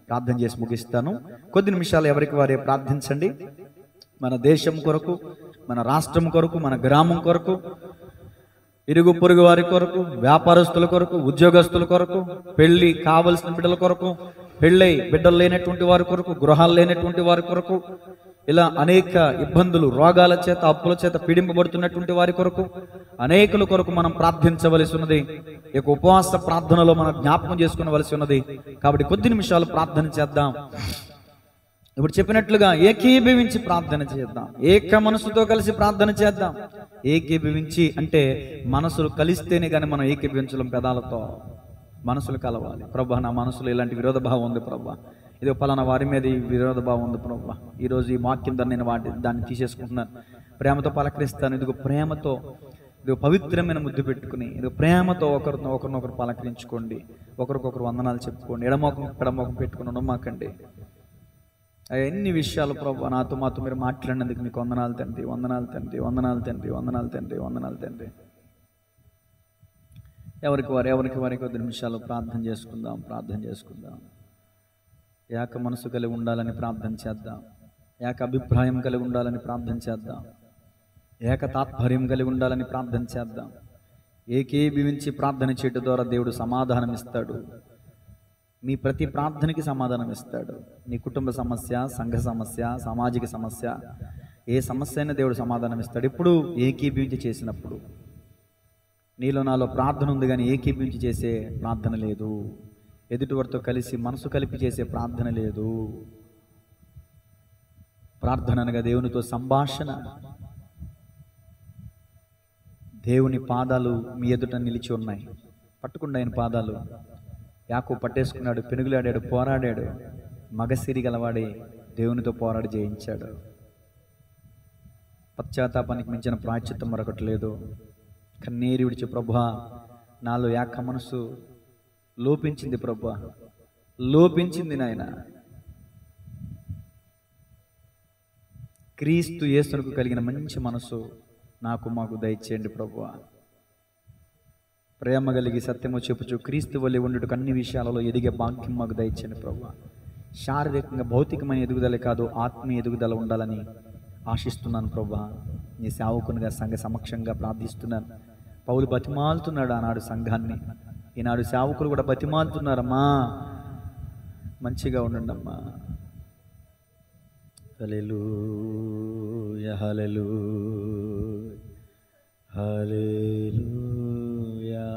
ప్రార్థన చేసి ముగిస్తాను. కొద్ది నిమిషాలు ఎవరికి వారే ప్రార్థించండి. మన దేశం కొరకు, మన రాష్ట్రం కొరకు, మన గ్రామం కొరకు, ఇరుగు పొరుగు వారి కొరకు, వ్యాపారస్తుల కొరకు, ఉద్యోగస్తుల కొరకు, పెళ్లి కావలసిన బిడ్డల కొరకు, పెళ్ళై బిడ్డలు లేనటువంటి వారి కొరకు, గృహాలు లేనటువంటి వారి కొరకు, ఇలా అనేక ఇబ్బందులు, రోగాల చేత, అప్పుల చేత పీడింపబడుతున్నటువంటి వారి కొరకు, అనేకుల కొరకు మనం ప్రార్థించవలసి ఉన్నది. ఈ యొక్క ఉపవాస ప్రార్థనలో మనం జ్ఞాపకం చేసుకునవలసి ఉన్నది. కాబట్టి కొద్ది నిమిషాలు ప్రార్థన చేద్దాం. ఇప్పుడు చెప్పినట్లుగా ఏకీభవించి ప్రార్థన చేద్దాం. ఏక మనసుతో కలిసి ప్రార్థన చేద్దాం. ఏకీభవించి అంటే మనసులు కలిస్తేనే కానీ మనం ఏకీభవించలేం. పెదాలతో మనసులు కలవాలి. ప్రభా, నా మనసులో ఇలాంటి విరోధ భావం ఉంది ప్రభా, ఇది పలానా వారి మీద ఈ విరోధ భావం ఉంది ప్రభా, ఈరోజు ఈ వాక్యం ద్వారా నేను దాన్ని తీసేసుకుంటున్నాను, ప్రేమతో పలకరిస్తాను. ఇదిగో ప్రేమతో, ఇదిగో పవిత్రమైన ముద్దు పెట్టుకుని, ఇదిగో ప్రేమతో ఒకరినొకరు పలకరించుకోండి. ఒకరికొకరు వందనాలు చెప్పుకోండి. ఎడమోకం పెట్టుకుని ఉండమాకండి. ఎన్ని విషయాలు ప్రభు మాతో మీరు మాట్లాడినందుకు మీకు వందనాలు తండ్రి, వందనాలు తండ్రి, వందనాలు తండ్రి, వందనాలు తండ్రి, వందనాలు తండ్రి. ఎవరికి వారి కొద్ది నిమిషాలు ప్రార్థన చేసుకుందాం. ఏక మనసు కలిగి ఉండాలని ప్రార్థన చేద్దాం. ఏక అభిప్రాయం కలిగి ఉండాలని ప్రార్థన చేద్దాం. ఏక తాత్పర్యం కలిగి ఉండాలని ప్రార్థన చేద్దాం. ఏకీభవించి ప్రార్థన చేయడం ద్వారా దేవుడు సమాధానం ఇస్తాడు. మీ ప్రతి ప్రార్థనకి సమాధానం ఇస్తాడు. నీ కుటుంబ సమస్య, సంఘ సమస్య, సామాజిక సమస్య, ఏ సమస్య అయినా దేవుడు సమాధానం ఇస్తాడు. ఇప్పుడు ఏకీభవించి చేసినప్పుడు. నీలో నాలో ప్రార్థన ఉంది కానీ ఏకీభవించి చేసే ప్రార్థన లేదు. ఎదుటివారితో కలిసి మనసు కలిపి చేసే ప్రార్థన లేదు. ప్రార్థన అనగా దేవునితో సంభాషణ. దేవుని పాదాలు మీ ఎదుట నిలిచి ఉన్నాయి. పట్టుకుండా ఆయన పాదాలు. యాకోబు పట్టేసుకున్నాడు, పెనుగులాడాడు, పోరాడాడు. మగసిరి గలవాడే దేవునితో పోరాడి జయించాడు. పశ్చాత్తాపానికి మించిన ప్రాయశ్చిత్తం మరొకటి లేదు. కన్నీరు విడిచి, ప్రభువా నాలో ఏక మనసు లోపించింది ప్రభువా, లోపించింది నాయన. క్రీస్తు యేసునకు కలిగిన మంచి మనసు మాకు దయచేయండి ప్రభువా. ప్రేమ కలిగి సత్యము చెప్పుచు క్రీస్తు వలె ఉండుటకు అన్ని విషయాలలో ఎదిగే భాగ్యం మాకు దయచేయండి ప్రభువా. శారీరకంగా భౌతికమైన ఎదుగుదల కాదు, ఆత్మీయ ఎదుగుదల ఉండాలని ఆశిస్తున్నాను ప్రభువా. నీ సేవకునిగా సంఘ సమక్షంగా ప్రార్థిస్తున్నాను. పౌలు బతిమాలుతున్నాడు ఆనాడు సంఘాన్ని, ఈనాడు సేవకులు కూడా బతిమాలుతున్నారమ్మా, మంచిగా ఉండండి అమ్మా. హల్లెలూయా, హల్లెలూయా, హల్లెలూయా.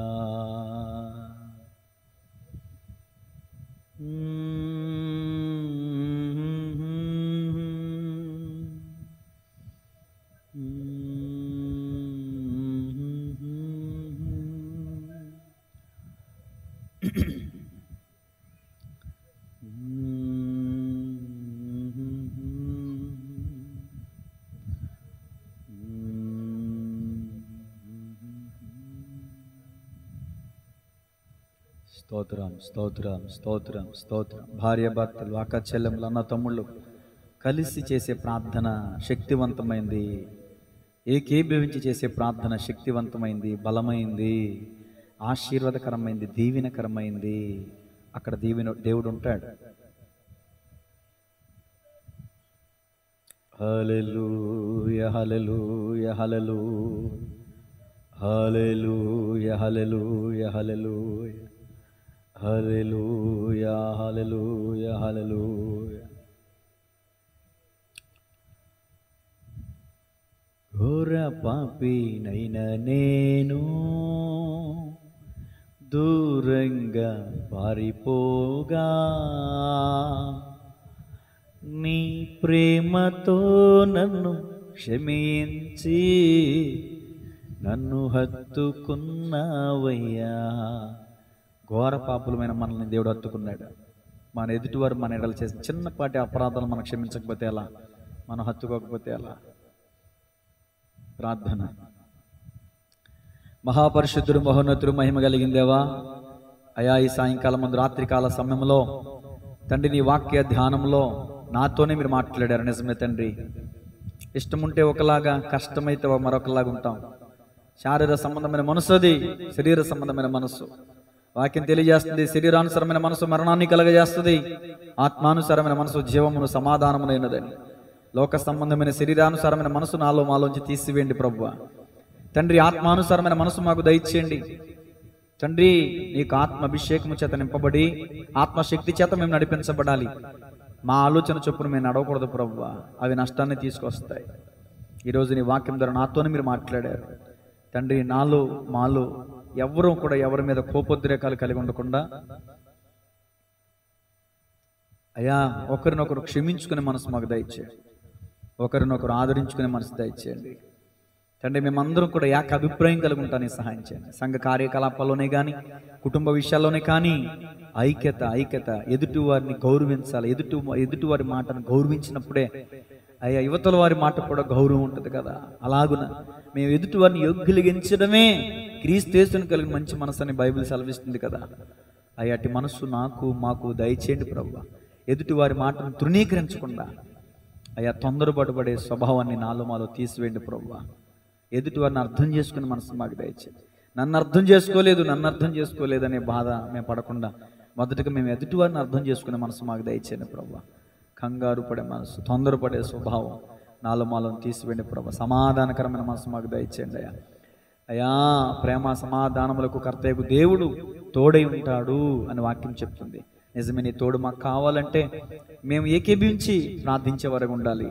స్తోత్రం, స్తోత్రం, స్తోత్రం, స్తోత్రం. భార్య భర్తలు, అక్క చెల్లెములు, అన్న తమ్ముళ్ళు కలిసి చేసే ప్రార్థన శక్తివంతమైంది. ఏకీభవించి చేసే ప్రార్థన శక్తివంతమైంది, బలమైంది, ఆశీర్వాదకరమైంది, దీవెనకరమైంది. అక్కడ దేవుడు ఉంటాడు. హల్లెలూయా, హల్లెలూయా, హల్లెలూయా, హల్లెలూయా, హల్లెలూయా, హల్లెలూయా, హల్లెలూయా, హల్లెలూయా, హల్లెలూయా. ఘోర పాపినైన నేను దూరంగా పారిపోగా, నీ ప్రేమతో నన్ను క్షమించి నన్ను హత్తుకున్నావయ్యా. ఘోర పాపులమైన మనల్ని దేవుడు హత్తుకున్నాడు. మన ఎదుటివారు మన ఎడలు చేసిన చిన్నపాటి అపరాధాలు మనం క్షమించకపోతే ఎలా, మనం హత్తుకోకపోతే ఎలా? ప్రార్థన. మహాపరిశుద్ధుడు, మహోన్నతుడు, మహిమ కలిగిందేవా, అయా ఈ సాయంకాలం ముందు రాత్రికాల సమయంలో తండ్రి నీ వాక్య ధ్యానంలో నాతోనే మీరు మాట్లాడారు. నిజమే తండ్రి, ఇష్టముంటే ఒకలాగా, కష్టమైతే మరొకలాగా ఉంటాం. శారీర సంబంధమైన మనసు అది, శరీర సంబంధమైన మనసు. వాక్యం తెలియజేస్తుంది, శరీరానుసరమైన మనసు మరణాన్ని కలగజేస్తుంది, ఆత్మానుసారమైన మనసు జీవమును సమాధానమునైనదని. లోక సంబంధమైన శరీరానుసారమైన మనసు మాలోంచి తీసివేయండి ప్రభువా. తండ్రి, ఆత్మానుసారమైన మనసు మాకు దయచేయండి తండ్రి. నీకు ఆత్మ అభిషేకము చేత నింపబడి ఆత్మశక్తి చేత మేము నడిపించబడాలి. మా ఆలోచన చొప్పున మేము నడవకూడదు ప్రభువా, అవి నష్టాన్ని తీసుకొస్తాయి. ఈరోజు నీ వాక్యం ద్వారా నాతోనే మీరు మాట్లాడారు తండ్రి. నాలో మాలో ఎవరూ కూడా ఎవరి మీద కోపోద్రేకాలు కలిగి ఉండకుండా అయ్యా ఒకరినొకరు క్షమించుకునే మనసు మాకు దయచేయండి, ఒకరినొకరు ఆదరించుకునే మనసు దయచేయండి తండ్రి. మేమందరం కూడా ఏక అభిప్రాయం కలిగి ఉంటానికి సహాయం చేయండి. సంఘ కార్యకలాపాల్లోనే కానీ, కుటుంబ విషయాల్లోనే కానీ ఐక్యత ఎదుటి వారిని గౌరవించాలి. ఎదుటి వారి మాటను గౌరవించినప్పుడే అయ్యా యువతల వారి మాట కూడా గౌరవం ఉంటుంది కదా. అలాగున మేము ఎదుటి వారిని యోగ్యులిగించడమే క్రీస్తుని కలిగిన మంచి మనసు అని బైబిల్ సెలవిస్తుంది కదా. అయ్యా అట్టి మనస్సు మాకు దయచేయండి ప్రభువా. ఎదుటి వారి మాటను తృణీకరించకుండా అయ్యా తొందరపడే స్వభావాన్ని నాలో మాలో తీసివేయండి ప్రభువా. ఎదుటి వారిని అర్థం చేసుకునే మనసు మాకు దయచేయండి. నన్ను అర్థం చేసుకోలేదు అనే బాధ మేము పడకుండా మొదటగా మేము ఎదుటి వారిని అర్థం చేసుకునే మనసు మాకు దయచేయండి ప్రభువా. కంగారు పడే మనసు, తొందరపడే స్వభావం నాలో మాలో తీసివేయండి ప్రభువా. సమాధానకరమైన మనసు మాకు దయచేయండి అయ్యా. ప్రేమ సమాధానములకు కర్తయ్యకు దేవుడు తోడై ఉంటాడు అని వాక్యం చెప్తుంది. నిజమే, నీ తోడు మాకు కావాలంటే మేము ఏకీభవించి ప్రార్థించే వరకు ఉండాలి.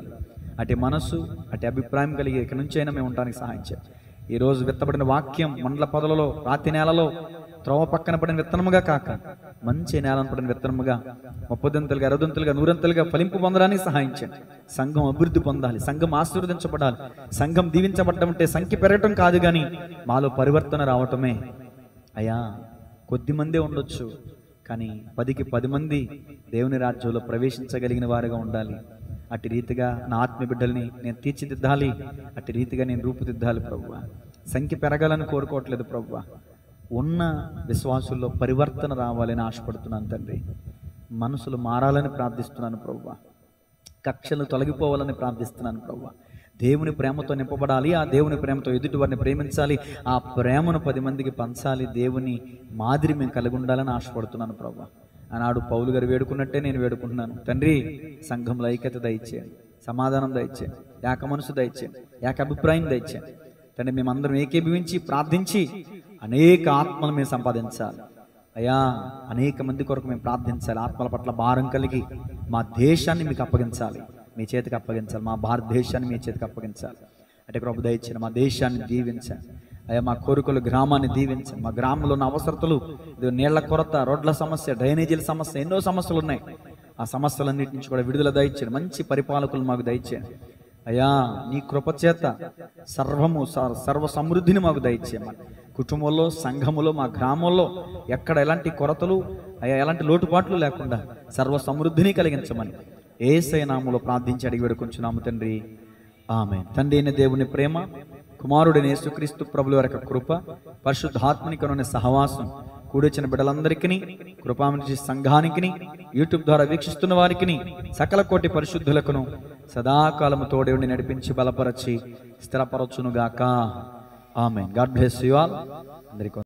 అటు మనసు అటు అభిప్రాయం కలిగి ఇక్కడి నుంచి అయినా మేము ఉండడానికి సహాయం చేయాలి. ఈరోజు విత్తబడిన వాక్యం మండల పొదలలో, రాతి నేలలో, త్రోవ పక్కన పడిన విత్తనముగా కాక మంచి నేలను పడిన విత్తనముగా 30 60 100 ఫలింపు పొందడానికి సహాయం చేయండి. సంఘం అభివృద్ధి పొందాలి, సంఘం ఆశీర్వదించబడాలి. సంఘం దీవించబడటం అంటే సంఖ్య పెరగటం కాదు, కానీ మాలో పరివర్తన రావటమే. అయ్యా కొద్ది మందే ఉండొచ్చు, కానీ 10కి 10 మంది దేవుని రాజ్యంలో ప్రవేశించగలిగిన వారుగా ఉండాలి. అట్టి రీతిగా నా ఆత్మీయ బిడ్డల్ని నేను తీర్చిదిద్దాలి, అట్టి రీతిగా నేను రూపుదిద్దాలి ప్రభువా. సంఖ్య పెరగాలని కోరుకోవట్లేదు ప్రభువా, ఉన్న విశ్వాసుల్లో పరివర్తన రావాలని ఆశపడుతున్నాను తండ్రి. మనసులు మారాలని ప్రార్థిస్తున్నాను ప్రభువా. కక్షలు తొలగిపోవాలని ప్రార్థిస్తున్నాను ప్రభువా. దేవుని ప్రేమతో నింపబడాలి, ఆ దేవుని ప్రేమతో ఎదుటి వారిని ప్రేమించాలి, ఆ ప్రేమను 10 మందికి పంచాలి. దేవుని మాదిరి మేము కలిగి ఉండాలని ఆశపడుతున్నాను ప్రభువా. ఆనాడు పౌలు గారు వేడుకున్నట్టే నేను వేడుకుంటున్నాను తండ్రి. సంఘంలో ఐక్యత దయచేయండి, సమాధానం దయచేయండి, ఏక మనసు దయచేయండి, ఏక అభిప్రాయం దయచేయండి తండ్రి. మేమందరం ఏకీభవించి ప్రార్థించి అనేక ఆత్మలు మేము సంపాదించాలి అయ్యా. అనేక మంది కొరకు మేము ప్రార్థించాలి. ఆత్మల పట్ల భారం కలిగి మా దేశాన్ని మీకు అప్పగించాలి, మీ చేతికి అప్పగించాలి. మా భారతదేశాన్ని మీ చేతికి అప్పగించాలి. అంటే కృప దయచేయండి. మా దేశాన్ని దీవించండి అయ్యా. మా కోరికలు గ్రామాన్ని దీవించండి. మా గ్రామంలో ఉన్న అవసరతలు, నీళ్ల కొరత, రోడ్ల సమస్య, డ్రైనేజీల సమస్య, ఎన్నో సమస్యలు ఉన్నాయి. ఆ సమస్యలన్నిటి నుంచి కూడా విడుదల దయచేయండి. మంచి పరిపాలకులు మాకు దయచేయండి అయ్యా. నీ కృప చేత సర్వ సమృద్ధిని మాకు దయచేయమని, కుటుంబంలో, సంఘములో, మా గ్రామంలో ఎక్కడ ఎలాంటి కొరతలు అయ్యా, ఎలాంటి లోటుపాట్లు లేకుండా సర్వ సమృద్ధిని కలిగించమని యేసయ్య నామములో ప్రార్థించి అడిగి వేడుకొంచున్నాము తండ్రి, ఆమేన్. తండ్రి అయిన దేవుని ప్రేమ, కుమారుడైన యేసుక్రీస్తు ప్రభుల వారి కృప, పరిశుద్ధాత్మనికమైన సహవాసం కూడొచ్చిన బిడ్డలందరికీ, కృపామనిషి సంఘానికి, యూట్యూబ్ ద్వారా వీక్షిస్తున్న వారికి, సకల కోటి పరిశుద్ధులకును సదాకాలము తోడే ఉండి నడిపించి బలపరచి స్థిరపరచునుగాక. ఆమేన్. God bless you all. అందరికీ